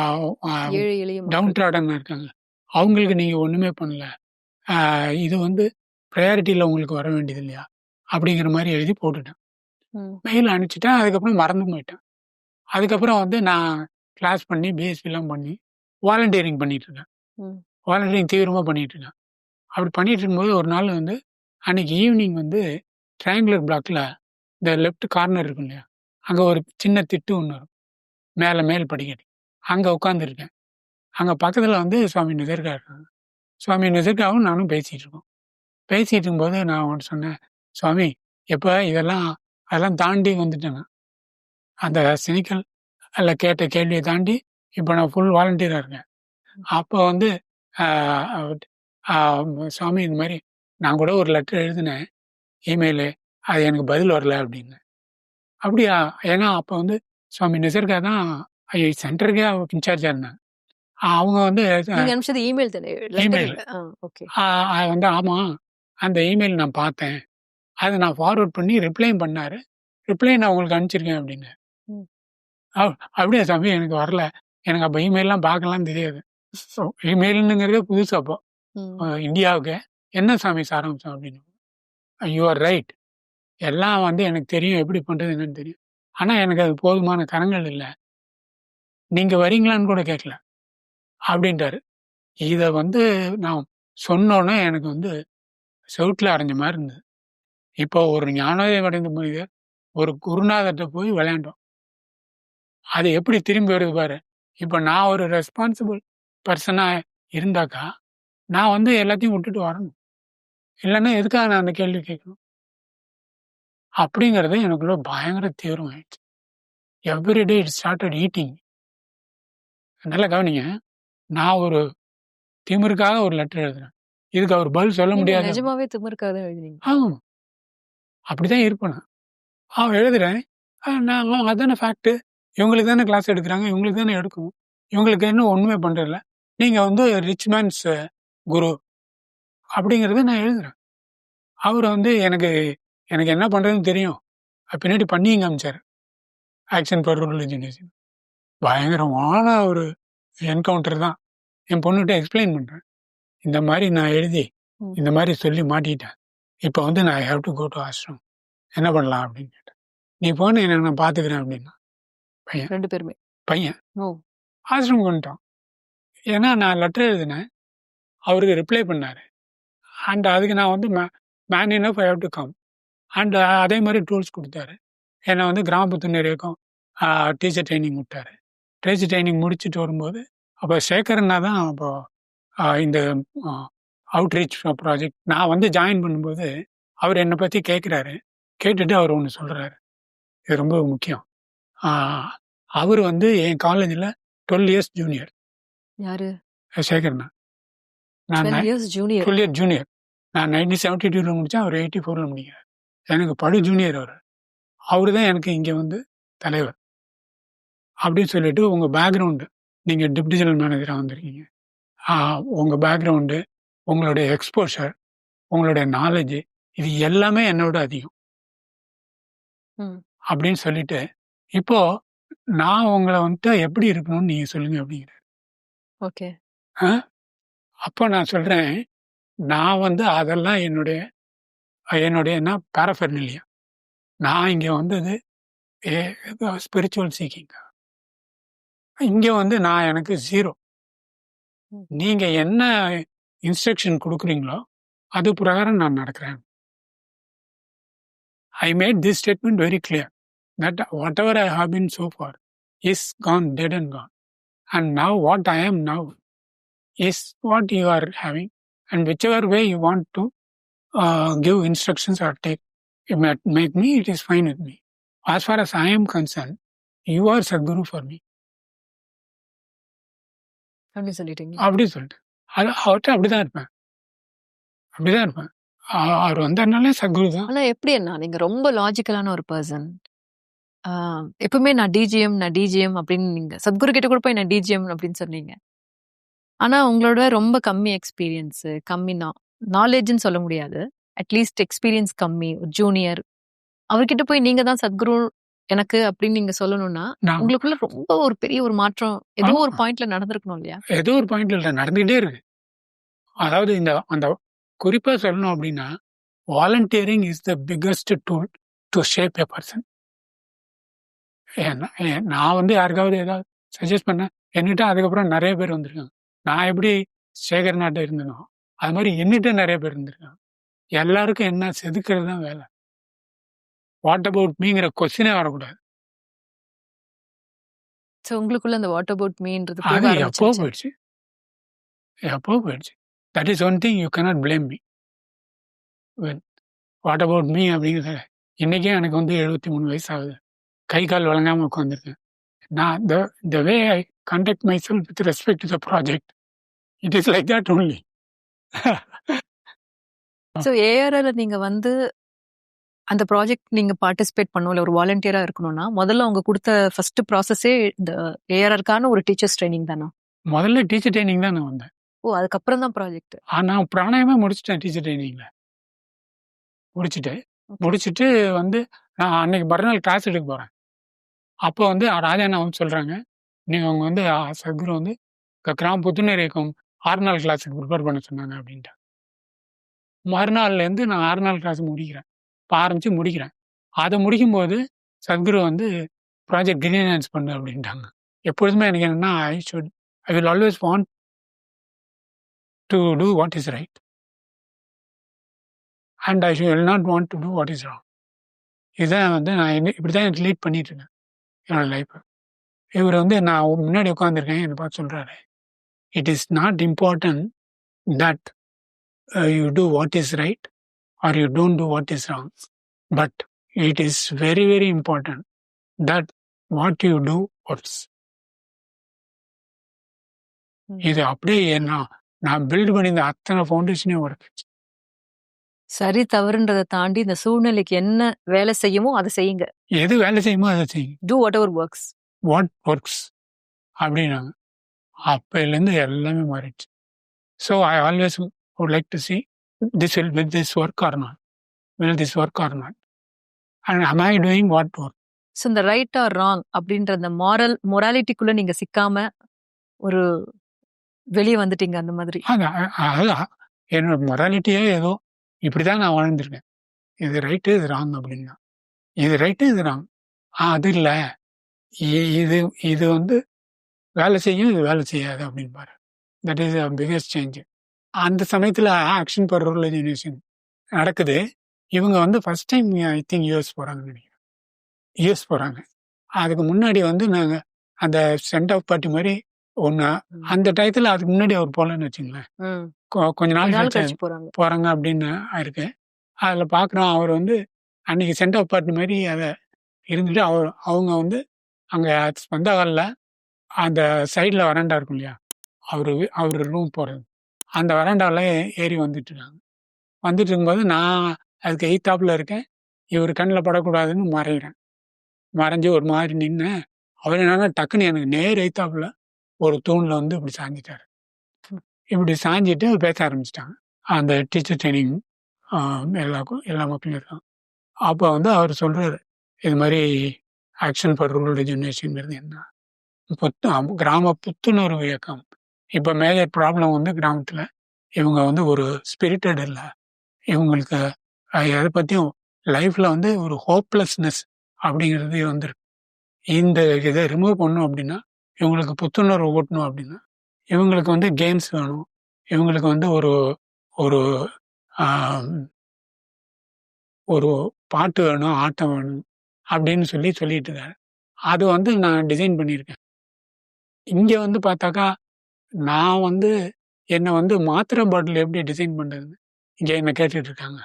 அ ஏழை எளிய டவுன் மக்கள். ட்ராடன்னா இருக்காங்க. அவங்களுக்கு நீங்க ஒண்ணுமே பண்ணல. ஆ இது வந்து பிரையாரிட்டில உங்களுக்கு வர வேண்டியது இல்லையா? அப்படிங்கிற மாரி எழுதி போட்டுட்டேன். ம். மெயில் அனுப்பிச்சுட்டேன். அதுக்கப்புறம் மறந்து போயிட்டேன். அதுக்கப்புறம் வந்து நான் கிளாஸ் பண்ணி, பிஎஸ்பிலாம் பண்ணி, வாலண்டியரிங் பண்ணிட்டு இருக்கேன். ம். வாலண்டியரிங் தீவிரமா பண்ணிட்டு இருக்கேன். அப்படி பண்ணிட்டு இருக்கும்போது ஒரு நாள் வந்து அன்னைக்கு ஈவினிங் வந்து ட்ரையாங்குலர் பிளாக்ல இந்த லெஃப்ட் கார்னர் இருக்கும் இல்லையா? அங்க ஒரு சின்ன திட்டு ஒண்ணு இருக்கும். மேல் படிக்கட்டு. அங்க உட்கார்ந்துருக்கேன். அங்க பக்கத்துல வந்து சுவாமி நிசர்கா இருக்காங்க. சுவாமி நிசர்காவும் நானும் பேசிட்டு இருக்கோம். பேசிட்டு இருக்கும்போது நான் அவன்ட்ட சொன்னேன், "சுவாமி, இப்ப அதெல்லாம் தாண்டி வந்துட்டேன் நான். அந்த சினிக்கல் அதில் கேட்ட கேள்வியை தாண்டி இப்போ நான் ஃபுல் வாலண்டியராக இருக்கேன். அப்போ வந்து சுவாமி இந்த மாதிரி நான் கூட ஒரு லெட்டர் எழுதினேன் இமெயிலு, அது எனக்கு பதில் வரல அப்படின்னு. அப்படியா? ஏன்னா அப்போ வந்து சுவாமி நிசர்கா தான் சென்டருக்கே இன்சார்ஜாக இருந்தாங்க. அவங்க வந்து நீங்க அனுப்பிச்சது இமெயில் தானே? Email okay. வந்து ஆமாம், அந்த இமெயில் நான் பார்த்தேன், அதை நான் ஃபார்வர்ட் பண்ணி ரிப்ளையும் பண்ணாரு. ரிப்ளை நான் உங்களுக்கு அனுப்பிச்சிருக்கேன் அப்படின்னு. அப்படியா சாமி, எனக்கு வரல, எனக்கு அப்போ இமெயிலாம் பார்க்கலாம் தெரியாது. இமெயிலுங்கிறதே புதுசு அப்போ இந்தியாவுக்கு. என்ன சாமி சாராம்சம் அப்படின்னு. யூ ஆர் ரைட், எல்லாம் வந்து எனக்கு தெரியும், எப்படி பண்ணுறது என்னன்னு தெரியும். ஆனால் எனக்கு அது போதுமான கரங்கள் இல்லை, நீங்கள் வரீங்களான்னு கூட கேட்கல அப்படின்ட்டாரு. இதை வந்து நான் சொன்னோன்னே எனக்கு வந்து செவுட்டில் அரைஞ்ச மாதிரி இருந்தது. இப்போ ஒரு ஞானோதயம் அடைந்த மனிதர் ஒரு குருநாதர்கிட்ட போய் விளையாண்டோம், அது எப்படி திரும்பி வருது பாரு. இப்போ நான் ஒரு ரெஸ்பான்சிபிள் பர்சனாக இருந்தாக்கா நான் வந்து எல்லாத்தையும் விட்டுட்டு வரணும், இல்லைன்னா எதுக்காக நான் அந்த கேள்வி கேட்கணும் அப்படிங்கிறது எனக்குள்ள பயங்கர தீவிரம் ஆயிடுச்சு. Everyday it started eating. நல்லா கவனிங்க, நான் ஒரு திமிருக்காக ஒரு லெட்டர் எழுதுறேன், இதுக்கு அவர் பதில் சொல்ல முடியாது. நிஜமாவே திமிருக்காக தான் எழுதுனீங்க? அப்படிதான் இருப்பேன் நான். எழுதுறேன், நான் அதானே ஃபேக்ட், இவங்களுக்கு தானே கிளாஸ் எடுக்கிறாங்க, இவங்களுக்கு தானே எடுக்கணும், இவங்களுக்கு என்ன ஒன்றுமே பண்ணுறதில்ல, நீங்கள் வந்து ரிச் மேன்ஸ் குரு அப்படிங்கிறத நான் எழுதுறேன். அவர் வந்து எனக்கு என்ன பண்ணுறதுன்னு தெரியும், பின்னாடி பண்ணிங்க காமிச்சார். ஆக்ஷன் ஃபார் ரிலிஜியன் பயங்கரமான ஒரு என்கவுண்டர் தான். என் பொண்ணுகிட்ட எக்ஸ்பிளைன் பண்ணுறேன், இந்த மாதிரி நான் எழுதி இந்த மாதிரி சொல்லி மாட்டிக்கிட்டேன், இப்போ வந்து நான் have to go to ashram, என்ன பண்ணலாம் அப்படின்னு கேட்டேன். நீ போன என்ன நான் பார்த்துக்கிறேன் அப்படின்னா. பையன் 2 பேருமே பையன் ஆசிரம் கொண்டுட்டான். ஏன்னா நான் லெட்டர் எழுதினேன், அவருக்கு ரிப்ளை பண்ணார், அண்ட் அதுக்கு நான் வந்து man enough I have to come, and அதே மாதிரி டூல்ஸ் கொடுத்தாரு. என்னை வந்து கிராமத்து நிறையக்கும் டீச்சர் ட்ரைனிங் விட்டார். டீச்சர் ட்ரைனிங் முடிச்சுட்டு வரும்போது அப்போ சேகரன்னா தான் அப்போ இந்த அவுட்ரீச் ப்ராஜெக்ட் நான் வந்து ஜாயின் பண்ணும்போது அவர் என்னை பற்றி கேட்குறாரு. கேட்டுட்டு அவர் ஒன்று சொல்கிறாரு, இது ரொம்ப முக்கியம். அவர் வந்து என் காலேஜில் 12 இயர்ஸ் ஜூனியர். யாரு? சேகர்னா. நான் 12 இயர்ஸ் ஜூனியர். 12 years junior. நான் 1972 முடித்தேன், அவர் 84 முடிக்கிறார். எனக்கு படு ஜூனியர் அவர். அவரு தான் எனக்கு இங்கே வந்து தலைவர் அப்படின்னு சொல்லிட்டு, உங்கள் பேக்ரவுண்டு, நீங்கள் டிப்டி ஜெனரல் மேனேஜராக வந்திருக்கீங்க, உங்கள் பேக்ரவுண்டு, உங்களுடைய எக்ஸ்போஷர், உங்களுடைய நாலேஜ், இது எல்லாமே என்னோட அதிகம் அப்படின்னு சொல்லிட்டு, இப்போ நான் உங்களை வந்துட்டு எப்படி இருக்கணும்னு நீங்க சொல்லுங்க அப்படிங்கிறார். ஓகே. அப்போ நான் சொல்றேன், நான் வந்து அதெல்லாம் என்னுடைய என்ன பேரஃபெர்னிலியா, நான் இங்க வந்தது ஸ்பிரிச்சுவல் சீக்கிங். இங்க வந்து நான் எனக்கு 0. நீங்க என்ன இன்ஸ்ட்ரக்ஷன் கொடுக்குறீங்களோ அது பிரகாரம் நான் நடக்கிறேன். I made this statement very clear that whatever I have been so far is gone, dead and gone. And now what I am now is what you are having. And whichever way you want to give instructions or make me, it is fine with me. As far as I am concerned, you are Sadguru for me. அப்படி சொல்லிட்டீங்க. அப்படி சொல்லிட்டு அவர்கிட்ட அப்படிதான் இருப்பேன். அவர் வந்ததுனாலே சத்குரு தான். ஆனா எப்படி என்ன, நீங்க ரொம்ப லாஜிக்கலான ஒரு பர்சன். எப்பவுமே நான் டிஜிஎம் அப்படின்னு நீங்க சத்குரு கிட்ட கூட போய் நான் டிஜிஎம் அப்படின்னு சொன்னீங்க. ஆனா உங்களோட ரொம்ப கம்மி எக்ஸ்பீரியன்ஸ், கம்மி நாலேஜ்னு சொல்ல முடியாது, அட்லீஸ்ட் எக்ஸ்பீரியன்ஸ் கம்மி, ஜூனியர், அவர்கிட்ட போய் நீங்க தான் சத்குரு எனக்கு அப்படின்னு நீங்க சொல்லணும்னா உங்களுக்குள்ள ரொம்ப ஒரு பெரிய ஒரு மாற்றம் ஏதோ ஒரு பாயிண்ட்ல நடந்திருக்கணும் இல்லையா? ஏதோ ஒரு பாயிண்ட்ல நடந்துகிட்டே இருக்கு. அதாவது அந்த குறிப்பா சொல்லணும் அப்படின்னா, volunteering is the biggest tool to shape a person. நான் வந்து யாருக்காவது ஏதாவது சஜஸ்ட் பண்ண என்கிட்ட அதுக்கப்புறம் நிறைய பேர் வந்திருக்காங்க. நான் எப்படி சேகர் நாட்டை இருந்தனோ அது மாதிரி என்கிட்ட நிறைய பேர் இருந்திருக்காங்க. எல்லாருக்கும் என்ன செதுக்கிறது தான் வேலை. வாட் அபவுட் மீங்கிற கொஸ்டினே வரக்கூடாது. உங்களுக்குள்ள அந்த வாட் அபவுட் மீன்றது எப்போ போயிடுச்சு. That is one thing you cannot blame me. What about me அப்படிங்கிறத இன்னைக்கே எனக்கு வந்து 73 வயசு ஆகுது. கை கால் வழங்காமல் உட்காந்துருக்கேன். நான் the way I conduct myself with respect to the project, it is like that only. So ஏஆர்ஆர்ல நீங்க வந்து அந்த ப்ராஜெக்ட் நீங்க பார்ட்டிசிபேட் பண்ணணும் இல்லை ஒரு வாலண்டியரா இருக்கணும்னா முதல்ல அவங்க கொடுத்த ஃபர்ஸ்ட் ப்ராசஸே இந்த ஏஆர்ஆருக்கான ஒரு டீச்சர்ஸ் ட்ரைனிங் தானா? முதல்ல டீச்சர் ட்ரைனிங் தான் நான் வந்தேன். ஓ, அதுக்கப்புறம் தான் ப்ராஜெக்ட். நான் பிராணாயமே முடிச்சிட்டேன். டீச்சர் ட்ரைனிங்ல முடிச்சுட்டு வந்து நான் அன்னைக்கு மறுநாள் கிளாஸ் எடுக்க போறேன். அப்போ வந்து ராஜாண்ணா வந்து சொல்றாங்க, நீங்க அவங்க வந்து சத்குரு வந்து கிராம புத்துணர் இயக்கம் 6 நாள் கிளாஸுக்கு ப்ரிப்பேர் பண்ண சொன்னாங்க அப்படின்ட்டு. மறுநாள்லேருந்து நான் 6 நாள் கிளாஸ் முடிக்கிறேன். இப்போ ஆரம்பிச்சு முடிக்கிறேன். அதை முடிக்கும்போது சத்குரு வந்து ப்ராஜெக்ட் கிரீனன்ஸ் பண்ணு அப்படின்ட்டாங்க. எப்பொழுதுமே எனக்கு என்னன்னா I will always want to do what is right and I will not want to do what is wrong. இதுதான் வந்து நான் இப்படி தான் எனக்கு லீட் பண்ணிட்டு இருக்கேன் என்னோட லைஃப். இவர் வந்து நான் முன்னாடி உட்காந்துருக்கேன், என்னை பார்த்து சொல்றாரு, it is not important that you do what is right or you don't do what is wrong, but it is very very important that what you do works. இது அப்படியே நான் பில்ட் பண்ணியிருந்த அத்தனை ஃபவுண்டேஷனே ஒர்க். சரி தவறுன்றதை தாண்டி இந்த சூழ்நிலைக்கு என்ன வேலை செய்யுமோ அதை செய்யுங்க. எது வேலை செய்யுமோ அதை செய்யுங்க. Do whatever works. What works அப்படின்னாங்க. அப்போலேருந்து எல்லாமே மாறிடுச்சு. So I always would like to see will this work or not, will this work or not, and am I doing what work. So இந்த ரைட் ஆர் ராங் அப்படின்ற அந்த மொராலிட்டிக்குள்ள நீங்க சிக்காம ஒரு வெளியே வந்துட்டீங்க அந்த மாதிரி. அதான் என்னோட மொராலிட்டியே ஏதோ இப்படிதான் நான் வாழ்ந்துருக்கேன். இது ரைட்டு இது ராங் அப்படின்னா, இது ரைட்டு இது ராங், அது இல்லை இது இது வந்து வேலை செய்யும் இது வேலை செய்யாது அப்படின்னு பாரு. That is biggest change. அந்த சமயத்தில் ஆக்ஷன் ஃபார் ரூரல் எஜுகேஷன் நடக்குது. இவங்க வந்து first time I think US போகிறாங்கன்னு நினைக்கிறேன். யூஎஸ் போகிறாங்க. அதுக்கு முன்னாடி வந்து நாங்கள் அந்த சென்ட் ஆஃப் பார்ட்டி மாதிரி ஒன்று அந்த டயத்தில் அதுக்கு முன்னாடி அவர் போகலன்னு வச்சுங்களேன். கொஞ்ச நாள் கழிச்சு போகிறாங்க அப்படின்னு இருக்கு. அதில் பார்க்குறோம் அவர் வந்து அன்னைக்கு சென்ட் ஆஃப் பார்ட்டி மாதிரி அதை இருந்துட்டு அவங்க வந்து அங்கே ஸ்பந்தாகலில் அந்த சைடில் வராண்டா இருக்கும் இல்லையா, அவர் ரூம் போகிறது, அந்த வராண்டாவில் ஏறி வந்துட்டு இருக்காங்க. வந்துட்டு இருக்கும்போது நான் அதுக்கு எய்த்தாப்பில் இருக்கேன். இவர் கண்ணில் படக்கூடாதுன்னு மறைகிறேன். மறைஞ்சு ஒரு மாதிரி நின்று அவர் என்னன்னா டக்குன்னு எனக்கு நேர் எய்த்தாப்பில் ஒரு தூணில் வந்து இப்படி சாஞ்சிட்டாரு. இப்படி சாஞ்சிட்டு பேச ஆரம்பிச்சிட்டாங்க. அந்த டீச்சர் ட்ரைனிங் எல்லா மக்களும் இருக்காங்க. அப்போ வந்து அவர் சொல்கிறாரு, இது மாதிரி ஆக்ஷன் ஃபார் ரூரல் எஜுகேஷன்ங்கிறது என்ன, கிராம புத்துணர்வு இயக்கம். இப்போ மேஜர் ப்ராப்ளம் வந்து கிராமத்தில் இவங்க வந்து ஒரு ஸ்பிரிட்டட் இல்லை, இவங்களுக்கு எதை பற்றியும் லைஃப்பில் வந்து ஒரு ஹோப்லெஸ்னஸ் அப்படிங்கிறது வந்துருக்கு. இந்த இதை ரிமூவ் பண்ணணும் அப்படின்னா, இவங்களுக்கு புத்துணர்வு ஓட்டணும் அப்படின்னா, இவங்களுக்கு வந்து கேம்ஸ் வேணும், இவங்களுக்கு வந்து ஒரு ஒரு ஒரு பாட்டு வேணும், ஆட்டம் வேணும் அப்படின்னு சொல்லிட்டு இருக்காரு. அது வந்து நான் டிசைன் பண்ணியிருக்கேன். இங்கே வந்து பார்த்தாக்கா நான் வந்து என்னை வந்து மாத்திரை பாட்டில் எப்படி டிசைன் பண்ணுறதுன்னு இங்கே என்னை கேட்டுட்டு இருக்காங்க.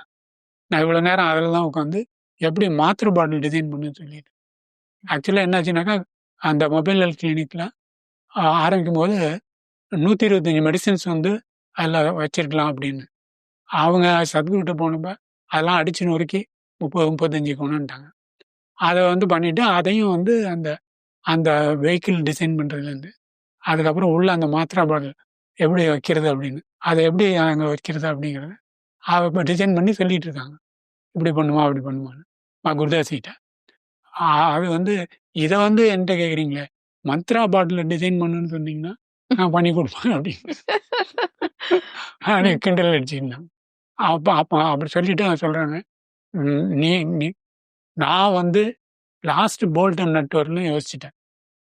நான் இவ்வளோ நேரம் அதில் தான் உட்காந்து எப்படி மாத்திரை பாட்டில் டிசைன் பண்ணுன்னு சொல்லிட்டு. ஆக்சுவலாக என்னாச்சுனாக்கா அந்த மொபைல் ஹெல்த் கிளினிக்கில் ஆரம்பிக்கும் போது 125 மெடிசன்ஸ் வந்து அதில் வச்சிருக்கலாம் அப்படின்னு. அவங்க சத்குருட்ட போனப்போ அதெல்லாம் அடிச்சு நொறுக்கி 30-35 கொண்டுட்டாங்க. அதை வந்து பண்ணிவிட்டு அதையும் வந்து அந்த அந்த வெஹிக்கிள் டிசைன் பண்ணுறதுலேருந்து அதுக்கப்புறம் உள்ள அந்த மாத்திரை பாட்டில் எப்படி வைக்கிறது அப்படின்னு, அதை எப்படி அங்கே வைக்கிறது அப்படிங்கிறத இப்போ டிசைன் பண்ணி சொல்லிட்டு இருக்காங்க. இப்படி பண்ணுமா அப்படி பண்ணுமான்னு குருதாசிகிட்ட. அது வந்து இதை வந்து என்கிட்ட கேட்குறீங்களே, மந்த்ரா பாட்டில் டிசைன் பண்ணுன்னு சொன்னீங்கன்னா நான் பண்ணி கொடுப்பேன் அப்படின்னு கிண்டல் அடிச்சுருந்தாங்க. அப்போ அப்படி சொல்லிட்டு நான் சொல்கிறாங்க, நான் வந்து லாஸ்ட் போல்டன் நெட்வொர்க்னு யோசிச்சிட்டேன்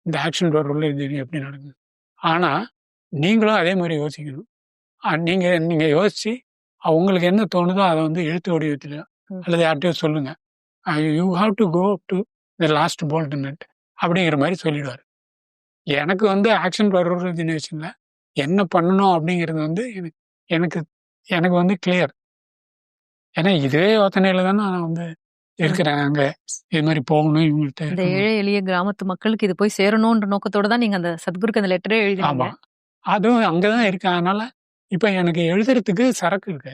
இந்த ஆக்ஷன் ஃபார் ரூரல் எஜுகேஷன் எப்படி நடக்குது. ஆனால் நீங்களும் அதே மாதிரி யோசிக்கணும். நீங்கள் யோசித்து உங்களுக்கு என்ன தோணுதோ அதை வந்து எழுத்து வடிவத்தில் அல்லது யார்கிட்டயும் சொல்லுங்கள். You have to go up to the last bolt and nut அப்படிங்கிற மாதிரி சொல்லிடுவார். எனக்கு வந்து ஆக்ஷன் ஃபார் ரூரல் எஜுகேஷனில் என்ன பண்ணணும் அப்படிங்கிறது வந்து எனக்கு வந்து கிளியர். ஏன்னா இதே யோசனையில் தானே நான் வந்து இருக்கிறாங்க அங்க இது மாதிரி போகணும் இவங்கள்ட்ட இந்த இருக்கணும். ஏழை எளிய கிராமத்து மக்களுக்கு இது போய் சேரணும்ன்ற நோக்கத்தோட தான் நீங்க அந்த சத்குருக்கு அந்த லெட்டரே எழுதினீங்க. ஆமா அதுவும் அங்கதான் இருக்கேன். அதனால இப்ப எனக்கு எழுதுறதுக்கு சரக்கு இருக்கு.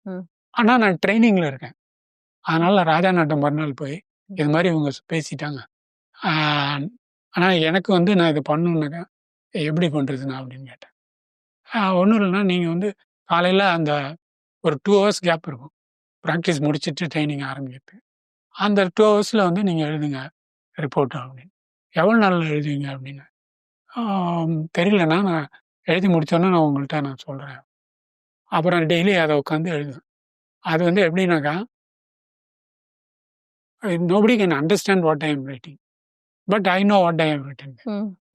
ம். ஆனா நான் ட்ரைனிங்ல இருக்கேன். அதனால ராஜா நாட்டம் மறுநாள் போய் இது மாதிரி இவங்க பேசிட்டாங்க. ஆனா எனக்கு வந்து நான் இதை பண்ணணுன்னாக்கா எப்படி பண்றதுண்ணா அப்படின்னு கேட்டேன். ஒன்றும் இல்லைன்னா நீங்க வந்து காலையில அந்த ஒரு 2 hours கேப் இருக்கும் ப்ராக்டிஸ் முடிச்சுட்டு ட்ரைனிங் ஆரம்பிக்கிறது. அந்த 2 hours வந்து நீங்க எழுதுங்க ரிப்போர்ட் அப்படின்னு. எவ்வளோ நாள் எழுதுவீங்க அப்படின்னு. தெரியலண்ணா நான் எழுதி முடிச்சோன்னே நான் உங்கள்கிட்ட நான் சொல்றேன். அப்புறம் டெய்லி அதை உட்காந்து எழுதுவேன். அது வந்து எப்படின்னாக்கா nobody can understand what I am writing, but I know what I am written.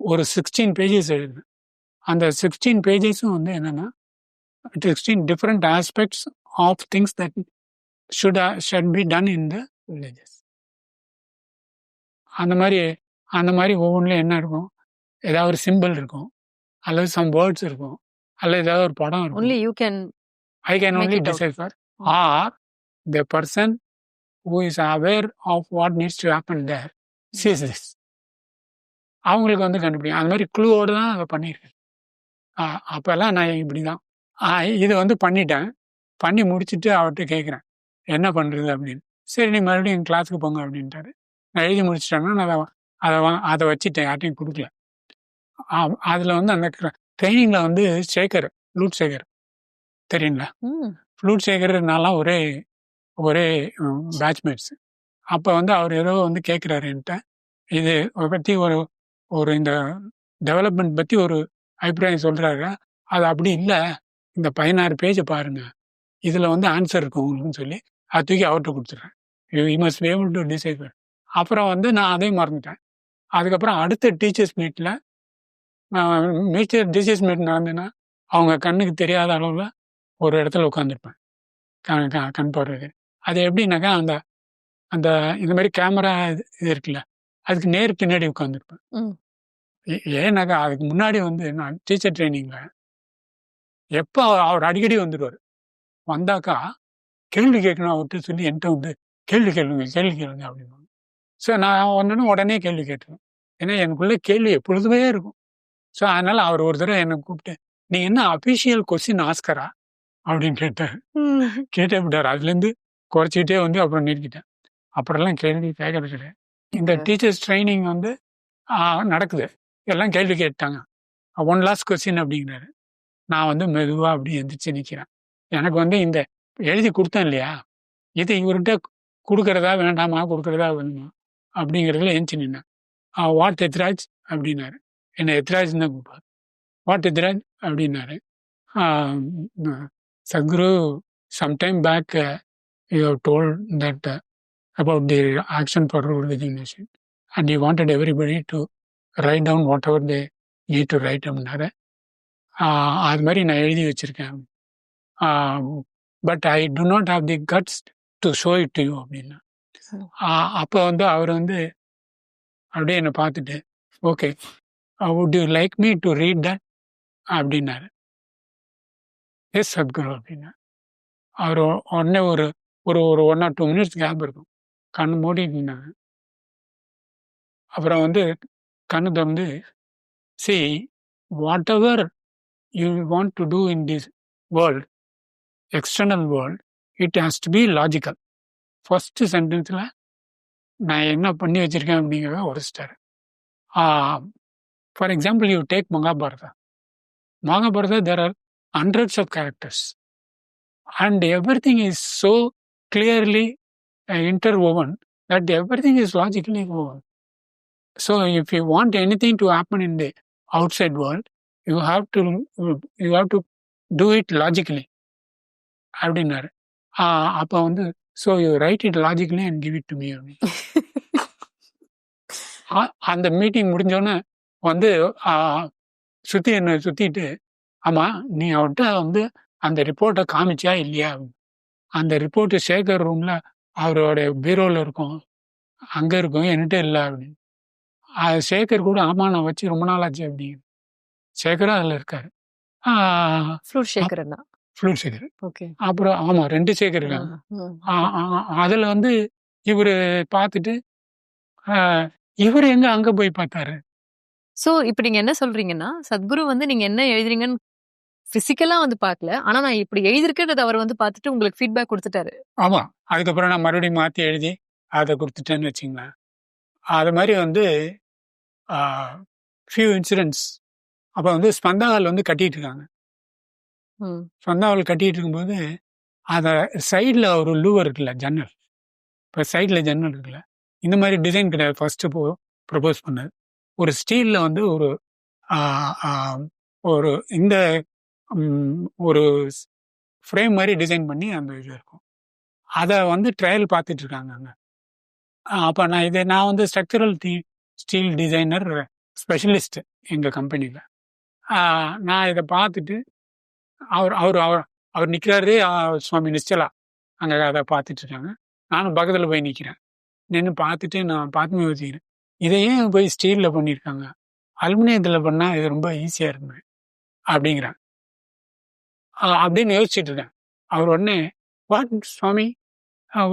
ஒரு 16 pages எழுதுவேன். அந்த 16 pagesம் வந்து என்னன்னா 16 different aspects of things that should be done in the villages. அந்த மாதிரி ஒவ்வொன்றிலும் என்ன இருக்கும், ஏதாவது ஒரு சிம்பிள் இருக்கும், அல்லது சம் வேர்ட்ஸ் இருக்கும், அல்லது ஏதாவது ஒரு படம் இருக்கும். Only you can I can make only it out. decipher, or the person who is aware of what needs to happen there sees this. அவங்களுக்கு வந்து கண்டுபிடிக்கும். அந்த மாதிரி க்ளூவோடு தான் அதை பண்ணியிருக்கேன். அப்போல்லாம் நான் இப்படி தான் இது வந்து பண்ணிட்டேன். பண்ணி முடிச்சுட்டு அவர்கிட்ட கேட்குறேன் என்ன பண்ணுறது அப்படின்னு. சரி நீ மறுபடியும் எங்கள் கிளாஸுக்கு போங்க அப்படின்ட்டாரு. நான் எழுதி முடிச்சிட்டேன்னா நான் அதை வச்சுட்டேன், யார்ட்டையும் கொடுக்கல. அதில் வந்து அந்த ட்ரைனிங்கில் வந்து சேகர், ஃப்ளூட் சேகர் தெரியுங்களா? ஃப்ளூட் சேகர்னாலாம் ஒரே பேட்ச்மேட்ஸ். அப்போ வந்து அவர் ஏதோ வந்து கேட்குறாரு என்கிட்ட, இது பற்றி ஒரு இந்த டெவலப்மெண்ட் பற்றி ஒரு அபிப்பிராயம் சொல்கிறாரு. அது அப்படி இல்லை, இந்த 16 பேஜை பாருங்க, இதில் வந்து ஆன்சர் இருக்கும் உங்களுக்குன்னு சொல்லி அதை தூக்கி அவர்கிட்ட கொடுத்துட்றேன். You must be able to decipher. அப்புறம் வந்து நான் அதையும் மறந்துட்டேன். அதுக்கப்புறம் அடுத்த டீச்சர்ஸ் மீட்டில் டீச்சர்ஸ் மீட் நடந்ததுன்னா அவங்க கண்ணுக்கு தெரியாத அளவில் ஒரு இடத்துல உட்காந்துருப்பேன் கண் பார்வை. அது எப்படின்னாக்கா அந்த அந்த இந்த மாதிரி கேமரா இது இருக்குல்ல, அதுக்கு நேர் பின்னாடி உட்காந்துருப்பேன். ஏன்னாக்கா அதுக்கு முன்னாடி வந்து நான் டீச்சர் ட்ரைனிங்ல எப்போ அவர் அடிக்கடி வந்துடுவார். வந்தாக்கா கேள்வி கேட்கணும் அவர்கிட்ட சொல்லி என்கிட்ட வந்து கேள்வி கேளுங்க அப்படின்னு. ஸோ நான் உடனே கேள்வி கேட்டுருவேன். ஏன்னா எனக்குள்ள கேள்வி எப்பொழுதுமே இருக்கும். ஸோ அதனால அவர் ஒரு தடவை என்னை கூப்பிட்டு நீ என்ன அஃபிஷியல் கொஸ்டின் ஆஸ்கரா அப்படின்னு கேட்டே விட்டார். அதுலேருந்து குறைச்சிக்கிட்டே வந்து அப்புறம் நிறுத்திட்டேன். அப்புறம்லாம் கேள்வி கேட்கறது கிடையாது. இந்த டீச்சர்ஸ் ட்ரைனிங் வந்து நடக்குது, எல்லாம் கேள்வி கேட்டாங்க. 1 last கொஸ்டின் அப்படிங்கிறாரு. நான் வந்து மெதுவாக அப்படி எந்திரிச்சு நிற்கிறேன். எனக்கு வந்து இந்த எழுதி கொடுத்தேன் இல்லையா, இது இவர்கிட்ட கொடுக்கறதா வேண்டாமா, கொடுக்கறதா வேணுமா அப்படிங்கிறதுல எந்திரிச்சு நின்னேன். வாட் எத்ராஜ் அப்படின்னாரு. என்னை எத்ராஜ்னு தான் கூப்பிடுவார். வாட் எத்ராஜ் அப்படின்னாரு. Sadhguru, sometime back you have told that about the action for rural resignation and you wanted everybody to write down whatever they need to write அப்படின்னாரு. அது மாதிரி நான் எழுதி வச்சிருக்கேன். But I to not have the cuts to show it to you அப்படின்னா. அப்போ வந்து அவர் வந்து அப்படியே என்னை பார்த்துட்டு okay would you like me to read that அப்படின்னாரு. எஸ் சத்குரு அப்படின்னா. அவர் உடனே ஒரு 1 or 2 minutes கேப் இருக்கும். கண்ணு மூடினாங்க. அப்புறம் வந்து கண்ணு திறந்து see whatever you want to do in this world, external world, it has to be logical. First சென்டென்ஸில் நான் என்ன பண்ணி வச்சிருக்கேன் அப்படிங்கிறத உரைச்சிட்டாரு. For example you take Mahabharata. there are hundreds of characters and everything is so clearly interwoven that everything is logically woven. So if you want anything to happen in the outside world, you have to do it logically அப்படின்னாரு. அப்போ வந்து so you write it logically and give it to me. அந்த meeting முடிஞ்சோன்னே வந்து என்னை சுத்திட்டு ஆமா நீ அவர்கிட்ட வந்து அந்த ரிப்போர்ட்டை காமிச்சியா இல்லையா? அந்த ரிப்போர்ட்டு சேகர் ரூம்ல அவரோட பீரோவில் இருக்கும், அங்க இருக்கும், என்கிட்ட இல்லை அப்படின்னு. சேகர் கூட ஆமா நான் வச்சு ரொம்ப நாள் ஆச்சு அப்படிங்க. சேகரும் அதுல இருக்காரு. ஃப்ளூட் சேகர். அப்புறம் ஆமா 2 சேகர் இருக்காங்க. அதுல வந்து இவரு பார்த்துட்டு இவர் எங்க அங்க போய் பார்த்தாரு. சோ இப்ப நீங்க என்ன சொல்றீங்கன்னா, சத்குரு வந்து நீங்க என்ன எழுதுறீங்கன்னு பிசிக்கலா வந்து பார்க்கல. ஆனா நான் இப்படி எழுதியிருக்கிறத அவர் வந்து பார்த்துட்டு உங்களுக்கு ஃபீட்பேக் கொடுத்துட்டாரு. ஆமா. அதுக்கப்புறம் நான் மறுபடியும் மாத்தி எழுதி அதை கொடுத்துட்டேன்னு வச்சுங்களேன். அது மாதிரி வந்து ஃபியூ இன்சிடென்ட்ஸ். அப்போ வந்து ஸ்பந்தாவால் வந்து கட்டிட்டு இருக்காங்க. ஸ்பந்தாவால் கட்டிட்டு இருக்கும்போது அதை சைடில் ஒரு லூவர் இருக்குல்ல, ஜன்னல். இப்போ சைடில் ஜன்னல் இருக்குல்ல, இந்த மாதிரி டிசைன் கிடையாது. ஃபர்ஸ்ட் ப்ரப்போஸ் பண்ணது ஒரு ஸ்டீலில் வந்து ஒரு இந்த ஒரு ஃப்ரேம் மாதிரி டிசைன் பண்ணி அந்த இது இருக்கும். அதை வந்து ட்ரையல் பார்த்துட்டு இருக்காங்க அங்கே. அப்போ நான் வந்து ஸ்ட்ரக்சரல் ஸ்டீல் டிசைனர் ஸ்பெஷலிஸ்ட் எங்கள் கம்பெனியில். நான் இதை பார்த்துட்டு அவர் அவர் அவர் அவர் நிற்கிறாரு, சுவாமி நிச்சலா அங்கே அதை பார்த்துட்டு இருக்காங்க. நானும் பக்கத்தில் போய் நிற்கிறேன். நின்று பார்த்துட்டு நான் பார்த்து யோசிக்கிறேன், இதை ஏன் போய் ஸ்டீலில் பண்ணியிருக்காங்க, அலுமினியத்தில் பண்ணால் இது ரொம்ப ஈஸியாக இருக்குமே அப்படிங்கிறேன். அப்படின்னு யோசிச்சுட்டு இருக்கேன். அவர் உடனே what swami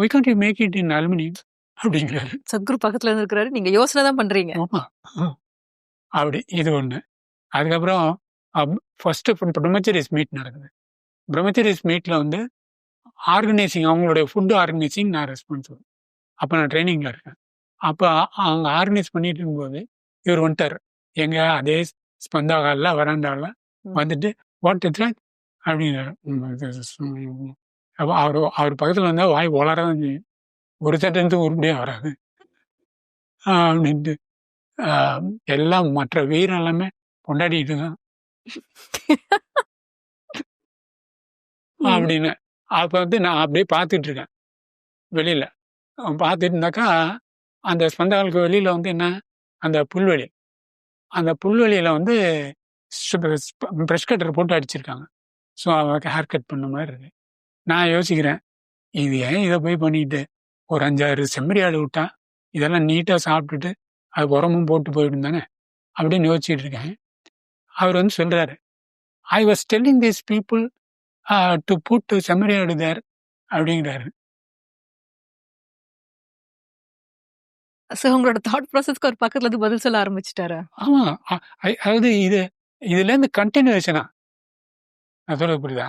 why can't you make it in aluminium அப்படிங்கிறாரு. சத்குரு பக்கத்துல இருந்து இருக்கிறாரு, நீங்க யோசனை தான் பண்றீங்க. ஆமா, அப்படி இது ஒன்று. அதுக்கப்புறம் ஃபர்ஸ்ட் பிரம்மச்சரிஸ் மீட் நடக்குது. பிரம்மச்சரிஸ் மீட்டில் வந்து ஆர்கனைசிங், அவங்களுடைய ஃபுட்டு ஆர்கனைசிங் நான் ரெஸ்பான்சிபிள். அப்போ நான் ட்ரைனிங்கில் இருக்கேன். அப்போ அவங்க ஆர்கனைஸ் பண்ணிட்டு இருக்கும்போது இவர் வந்துட்டார். எங்க அதே ஸ்பந்தா ஹாலில் வராண்டாவில் வந்துட்டு வாட் எத்ராஜ் அப்படிங்கிறாரு. அப்போ அவர் பக்கத்தில் வந்தால் வாய் வளரதான் செய்யும், ஒரு சென்டென்ஸும் உருப்படியாக வராது அப்படின்ட்டு எல்லாம் மற்ற வீரம் எல்லாமே கொண்டாடிட்டு தான் அப்படின்னு. அப்போ வந்து நான் அப்படியே பார்த்துட்டு இருக்கேன் வெளியில். பார்த்துட்டு இருந்தாக்கா அந்த ஸ்பந்தாவுக்கு வெளியில் வந்து என்ன, அந்த புல்வெளி, அந்த புல்வெளியில் வந்து ப்ரெஷ் கட்டர் போட்டு அடிச்சிருக்காங்க. ஸோ அவருக்கு ஹேர் கட் பண்ண மாதிரி இருக்கு. நான் யோசிக்கிறேன், இது ஏன் இதை போய் பண்ணிட்டு ஒரு 5-6 செம்மறி ஆடு விட்டா இதெல்லாம் நீட்டாக சாப்பிட்டுட்டு அது உரமும் போட்டு போயிடும் தானே அப்படின்னு யோசிச்சுட்டு இருக்கேன். அவர் வந்து சொல்றாரு, I was telling this people to put செம்மறி ஆடு தேர் அப்படிங்கிறாரு. உங்களோட தாட் ப்ராசஸ்க்கு ஒரு பக்கத்துல இருந்து பதில் சொல்ல ஆரம்பிச்சுட்டாரா? ஆமா, அதாவது இதுல இருந்து கண்டினியூஷனா நான் சொல்றது புரியுதா?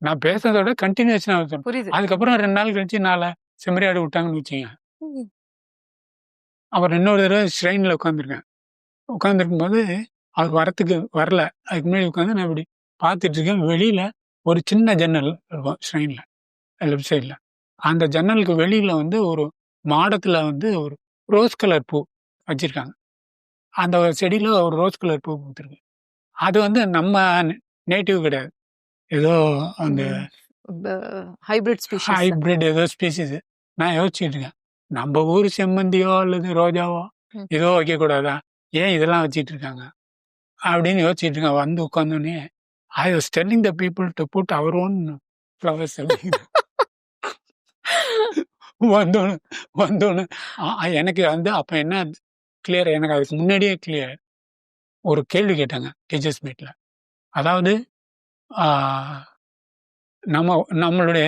நான் பேசுறதோட கண்டினியூஷனா புரியுது. அதுக்கப்புறம் 2 நாள் கழிச்சு 4 செம்மறி ஆடு விட்டாங்கன்னு வச்சுங்க. அவர் இன்னொரு தடவை ஷ்ரைன்ல உட்காந்துருக்கும் போது அவர் வரத்துக்கு வரல. அதுக்கு முன்னாடி உட்காந்து நான் இப்படி பார்த்துட்டு இருக்கேன். வெளியில ஒரு சின்ன ஜன்னல் இருக்கும் ஷ்ரைன்ல லெஃப்ட் சைட்ல. அந்த ஜன்னலுக்கு வெளியில வந்து ஒரு மாடத்துல வந்து ஒரு ரோஸ் கலர் பூ வச்சிருக்காங்க. அந்த செடியில ஒரு ரோஸ் கலர் பூ பூத்திருக்கு. அது வந்து நம்ம நேட்டிவ் கிடையாது, ஏதோ அந்த ஹைபிரிட் ஏதோ ஸ்பீசிஸ். நான் யோசிச்சுட்டு இருக்கேன், நம்ம ஊர் செம்மந்தியோ அல்லது ரோஜாவோ ஏதோ வைக்க கூடாதா, ஏன் இதெல்லாம் வச்சிட்டு இருக்காங்க அப்படின்னு யோசிச்சுட்டு இருக்கேன். வந்து உட்காந்தோடனே I was telling the people to put our own flowers. வந்தோன்னு எனக்கு வந்து அப்ப என்ன கிளியர், எனக்கு அதுக்கு முன்னாடியே கிளியர் ஒரு கேள்வி கேட்டாங்க டீச்சர்ஸ் மீட்ல. அதாவது நம்மளுடைய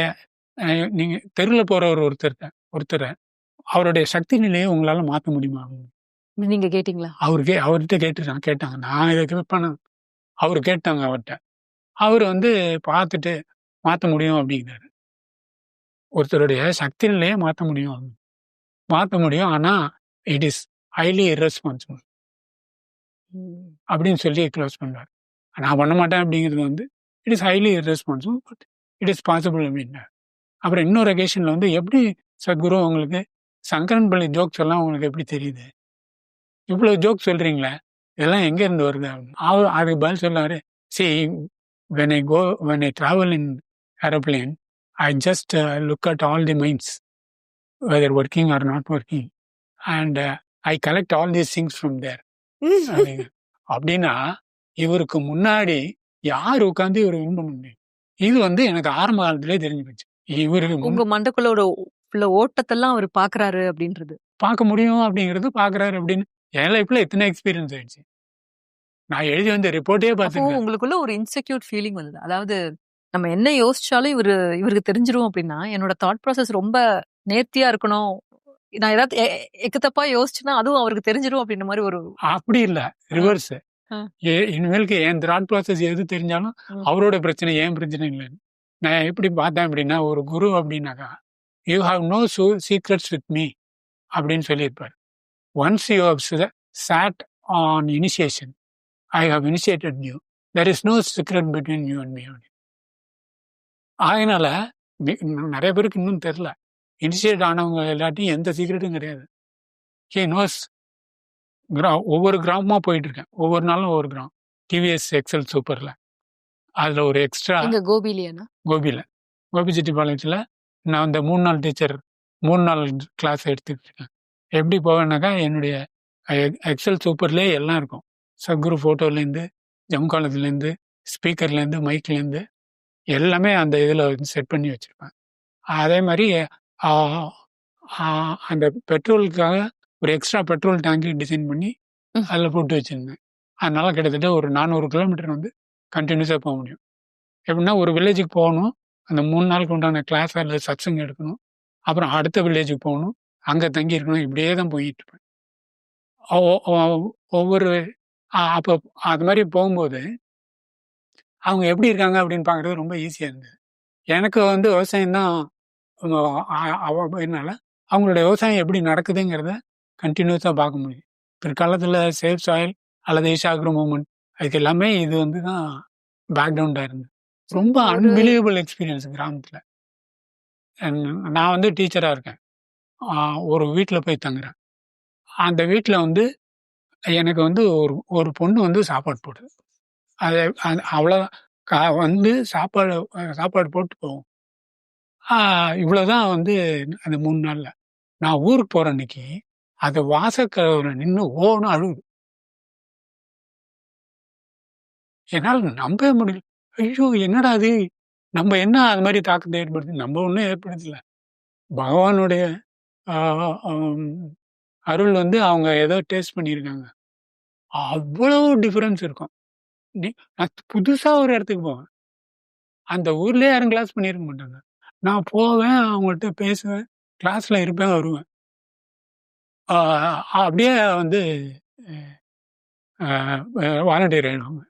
நீங்க தெருவில் போற ஒருத்தரை அவருடைய சக்தி நிலையை உங்களால மாற்ற முடியுமா நீங்க கேட்டீங்களா? அவர்கிட்ட கேட்டாங்க. நான் இதை கேட்பேன், அவரு கேட்டாங்க அவர்கிட்ட. அவர் வந்து பார்த்துட்டு மாற்ற முடியும் அப்படிங்கிறாரு. ஒருத்தருடைய சக்தி நிலையை மாற்ற முடியும், ஆனா இட் இஸ் ஹைலி இர்ரெஸ்பான்சிபிள் அப்படின்னு சொல்லி க்ளோஸ் பண்றாரு. நான் பண்ண மாட்டேன் அப்படிங்கிறது வந்து it is highly irresponsible but it is possible அப்படின்னாரு. அப்புறம் இன்னொரு அகேஷன்ல வந்து எப்படி சத்குரு உங்களுக்கு சங்கரன் பள்ளி ஜோக்ஸ் எல்லாம் உங்களுக்கு எப்படி தெரியுது, இவ்வளவு ஜோக் சொல்றீங்களே, இதெல்லாம் எங்க இருந்து வருது அப்படின்னு. அதுக்கு பதில் சொல்லாரு, see when I travel in aeroplane I just look at all the minds whether working or not working and I collect all these things from there. அப்படின்னா இவருக்கு முன்னாடி யார் உட்காந்து இவரு வின் பண்ண முடியும்? இது வந்து எனக்கு ஆரம்ப காலத்திலே தெரிஞ்சு போச்சு. இவருக்கு உங்க மண்டக்குள்ளோட ஓட்டத்தெல்லாம் அவர் பாக்குறாரு அப்படின்றது பார்க்க முடியும் அப்படிங்கிறது பாக்குறாரு அப்படின்னு என் லைஃப்ல இத்தனை எக்ஸ்பீரியன்ஸ் ஆயிடுச்சு. நான் எழுதி வந்த ரிப்போர்ட்டே பார்த்துருக்கேன். உங்களுக்குள்ள ஒரு இன்செக்யூர் ஃபீலிங் வந்தது. அதாவது நம்ம என்ன யோசிச்சாலும் இவருக்கு தெரிஞ்சிரும் அப்படின்னா, என்னோட தாட் ப்ராசஸ் ரொம்ப நேர்த்தியா இருக்கணும், நான் ஏதாவது எக்கு தப்பா யோசிச்சுன்னா அதுவும் அவருக்கு தெரிஞ்சிடும் அப்படின்ற மாதிரி ஒரு அப்படி இல்ல, ரிவர்ஸ். ஆ. இனிமேலுக்கு என் தாட் ப்ராசஸ் எது தெரிஞ்சாலும் அவரோட பிரச்சனை, ஏன் பிரச்சனை இல்லைன்னு. நான் எப்படி பார்த்தேன் அப்படின்னா, ஒரு குரு அப்படின்னாக்கா, you have no secrets with me அப்படின்னு சொல்லியிருப்பார். Once you have sat on initiation, I have initiated you, there is no secret between you and me. அதனால நிறைய பேருக்கு இன்னும் தெரியல, இனிஷியேட் ஆனவங்க எல்லாத்தையும் எந்த சீக்ரெட்டும் கிடையாது. He knows. ஒவ்வொரு கிராமமா போயிட்டு இருக்கேன், ஒவ்வொரு நாளும் ஒவ்வொரு கிராமம். டிவிஎஸ் எக்ஸல் சூப்பர்ல அதுல ஒரு எக்ஸ்ட்ரா கோபியில, கோபிச்செட்டிப்பாளையத்தில் நான் அந்த 3 நாள் டீச்சர் 3 நாள் கிளாஸ் எடுத்துக்கிட்டு இருக்கேன். எப்படி போவேன்னாக்கா, என்னுடைய எக்ஸல் சூப்பர்லேயே எல்லாம் இருக்கும். சத்குரு ஃபோட்டோலேருந்து, ஜம் காலேஜ்லேருந்து, ஸ்பீக்கர்லேருந்து, மைக்லேருந்து எல்லாமே அந்த இதில் செட் பண்ணி வச்சுருப்பேன். அதே மாதிரி அந்த பெட்ரோலுக்காக ஒரு எக்ஸ்ட்ரா பெட்ரோல் டேங்கு டிசைன் பண்ணி அதில் போட்டு வச்சுருந்தேன். அதனால கிட்டத்தட்ட ஒரு 400 கிலோமீட்டர் வந்து கண்டினியூஸாக போக முடியும். எப்படின்னா, ஒரு வில்லேஜுக்கு போகணும், அந்த 3 நாளுக்கு உண்டான கிளாஸ் அல்லது சத்சங் எடுக்கணும், அப்புறம் அடுத்த வில்லேஜுக்கு போகணும், அங்கே தங்கி இருக்கணும், இப்படியே தான் போயிட்டு இருப்பேன். ஒவ்வொரு அப்போ அது மாதிரி போகும்போது அவங்க எப்படி இருக்காங்க அப்படின்னு பார்க்குறது ரொம்ப ஈஸியாக இருந்தது. எனக்கு வந்து விவசாயம் தான் அப்படின்னால அவங்களுடைய விவசாயம் எப்படி நடக்குதுங்கிறத கண்டினியூஸாக பார்க்க முடியும். பிற்காலத்தில் சேஃப் சாயில் அல்லது ஈஷாக்ரோ மூமெண்ட், அதுக்கு எல்லாமே இது வந்து தான் பேக்ரவுண்டாக இருந்தது. ரொம்ப அன்பிலீவபிள் எக்ஸ்பீரியன்ஸ் கிராமத்தில். நான் வந்து டீச்சராக இருக்கேன், ஒரு வீட்டில் போய் தங்குறேன். அந்த வீட்டில் வந்து எனக்கு வந்து ஒரு பொண்ணு வந்து சாப்பாடு போடுது. அது அவ்வளோதான் வந்து சாப்பாடு போட்டு போகும். இவ்வளோதான் வந்து அந்த 3 நாளில். நான் ஊருக்கு போகிற அன்னைக்கு அதை வாசக்கதவுல நின்று ஓன்னு அழுகுது. என்னால் நம்பவே முடியல. ஐயோ, என்னடா அது, நம்ம என்ன அது மாதிரி தாக்கத்தை ஏற்படுத்தி? நம்ம ஒன்றும் ஏற்படுத்தல. பகவானுடைய அருள் வந்து அவங்க ஏதோ டேஸ்ட் பண்ணியிருக்காங்க. அவ்வளவு டிஃபரன்ஸ் இருக்கும். நான் புதுசா ஒரு இடத்துக்கு போவேன், அந்த ஊர்லயே யாரும் கிளாஸ் பண்ணியிருக்க மாட்டாங்க. நான் போவேன், அவங்கள்ட்ட பேசுவேன், கிளாஸ்ல இருப்பேன், வருவேன். அப்படியே வந்து வாலண்டியர் ஆயிடுவாங்க.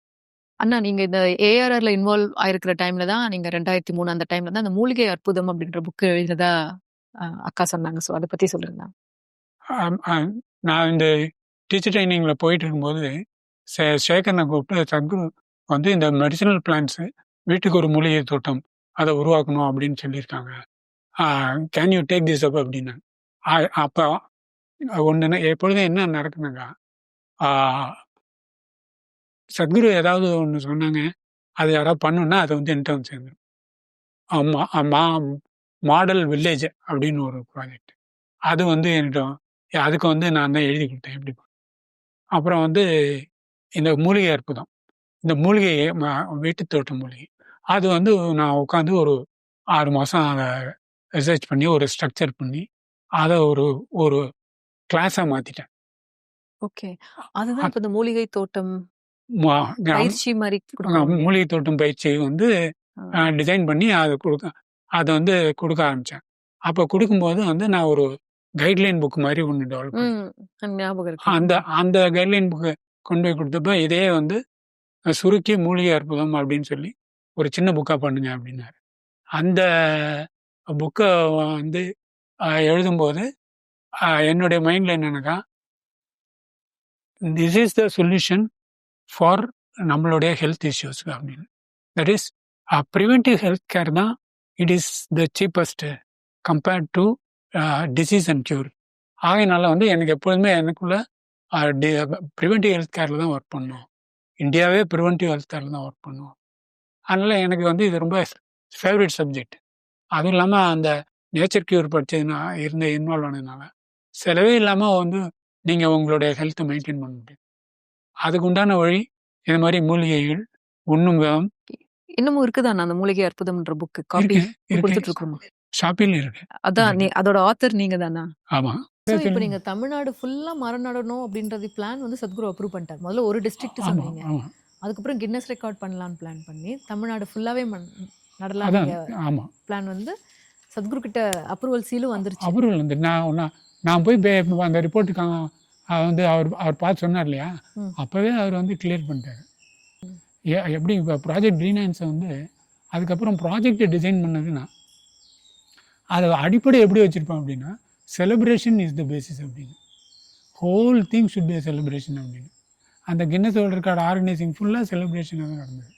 அண்ணா, நீங்க இந்த ஏஆர்ஆர்ல இன்வால்வ் ஆயிருக்கிற டைம்ல தான், நீங்க 2003 அந்த டைம்ல தான் அந்த மூலிகை அற்புதம் அப்படின்ற புக் எழுதினதா அக்கா சொன்னாங்க. ஸோ அதை பத்தி சொல்லுங்க. நான் இந்த டீச்சர் ட்ரைனிங்ல போயிட்டு இருக்கும்போது சேகரனை கூப்பிட்டு, சத்குரு வந்து இந்த மெடிசினல் பிளான்ஸ், வீட்டுக்கு ஒரு மூலிகை தோட்டம் அதை உருவாக்கணும் அப்படின்னு சொல்லியிருக்காங்க, can you take this up அப்படின்னா. அப்போ ஒன்று எப்பொழுதும் என்ன நடக்குதுங்க, சத்குரு ஏதாவது ஒன்று சொன்னாங்க, அது யாராவது பண்ணுன்னா அதை வந்து என்கிட்ட வந்து சேர்ந்துடும். மாடல் வில்லேஜ் அப்படின்னு ஒரு ப்ராஜெக்ட், அது வந்து என்கிட்ட, அதுக்கு வந்து நான் தான் எழுதி கொடுத்தேன் எப்படி. அப்புறம் வந்து இந்த மூலிகை அற்புதம், இந்த மூலிகை வீட்டு தோட்ட மூலிகை, அது வந்து நான் உட்காந்து ஒரு 6 மாதம் அதை ரிசர்ச் பண்ணி ஒரு ஸ்ட்ரக்சர் பண்ணி அதை ஒரு கிளாஸாக மாற்றிட்டேன். ஓகே, அதுதான் இப்போ இந்த மூலிகை தோட்டம் பயிற்சி மாதிரி. மூலிகை தோட்டம் பயிற்சி வந்து டிசைன் பண்ணி அதை வந்து கொடுக்க ஆரம்பித்தேன். அப்போ கொடுக்கும்போது வந்து நான் ஒரு கைட்லைன் புக் மாதிரி ஒன்று டெவலப் பண்ணேன். அந்த கைட்லைன் புக்கை கொண்டு போய் கொடுத்தப்ப, இதே வந்து சுருக்கி மூலிகை அற்புதம் அப்படின்னு சொல்லி ஒரு சின்ன புக்காக பண்ணுங்க அப்படின்னாரு. அந்த புக்கை வந்து எழுதும்போது என்னுடைய மைண்டில் என்னன்னாக்கா, this is the solution for நம்மளுடைய ஹெல்த் இஷ்யூஸ்க்கு அப்படின்னு. That is preventive health care தான் it is the cheapest compared to disease and cure. ஆகையினால வந்து எனக்கு எப்பொழுதுமே எனக்குள்ள ப்ரிவென்டிவ் ஹெல்த் கேரில் தான் ஒர்க் பண்ணோம், இந்தியாவே ப்ரிவென்டிவ் ஹெல்த் கேரில் தான் ஒர்க் பண்ணுவோம். அதனால் எனக்கு வந்து இது ரொம்ப ஃபேவரட் சப்ஜெக்ட். அதுவும் இல்லாமல் அந்த நேச்சர் க்யூர் படித்ததுனா இன்வால்வ் ஆனதுனால செலவே இல்லாமல் வந்து நீங்கள் உங்களுடைய ஹெல்த்தை மெயின்டைன் பண்ண முடியும். அதுக்கு உண்டான வழி இது மாதிரி மூலிகைகள் உண்ணும் விதம். இன்னமும் இருக்குதான் அந்த மூலிகை அற்புதம்ன்ற புக் காப்பி கொடுத்துட்டு இருக்கோம், ஷாப்பில் இருக்கு. அதான் அதோட ஆத்தர் நீங்க தானா? ஆமா. இப்போ நீங்க தமிழ்நாடு ஃபுல்லா மரம் நடணும் அப்படின்றது பிளான் வந்து சத்குரு அப்ரூவ் பண்ணிட்டார். முதல்ல ஒரு டிஸ்ட்ரிக்ட் சொன்னீங்க, அதுக்கப்புறம் கின்னஸ் ரெக்கார்ட் பண்ணலாம்னு பிளான் பண்ணி தமிழ்நாடு ஃபுல்லாவே நடலாம் பிளான் வந்து சத்குரு கிட்ட அப்ரூவல் சீலும் வந்துருச்சு. அப்ரூவல் வந்து நான் போய் அந்த ரிப்போர்ட்டுக்காக வந்து அவர் பார்த்து சொன்னார் இல்லையா, ம். அப்போவே அவர் வந்து கிளியர் பண்ணிட்டாரு. எப்படி இப்போ ப்ராஜெக்ட் க்ரீன் வந்து அதுக்கப்புறம் ப்ராஜெக்டை டிசைன் பண்ணதுன்னா அதை அடிப்படை எப்படி வச்சுருப்பேன் அப்படின்னா, செலிப்ரேஷன் இஸ் த பேசிஸ் அப்படின்னு, whole thing should be celebration அப்படின்னு. அந்த கின்னஸ் வேர்ல்ட் ரெக்கார்ட் ஆர்கனைசிங் ஃபுல்லாக செலிப்ரேஷனாக தான் நடந்தது.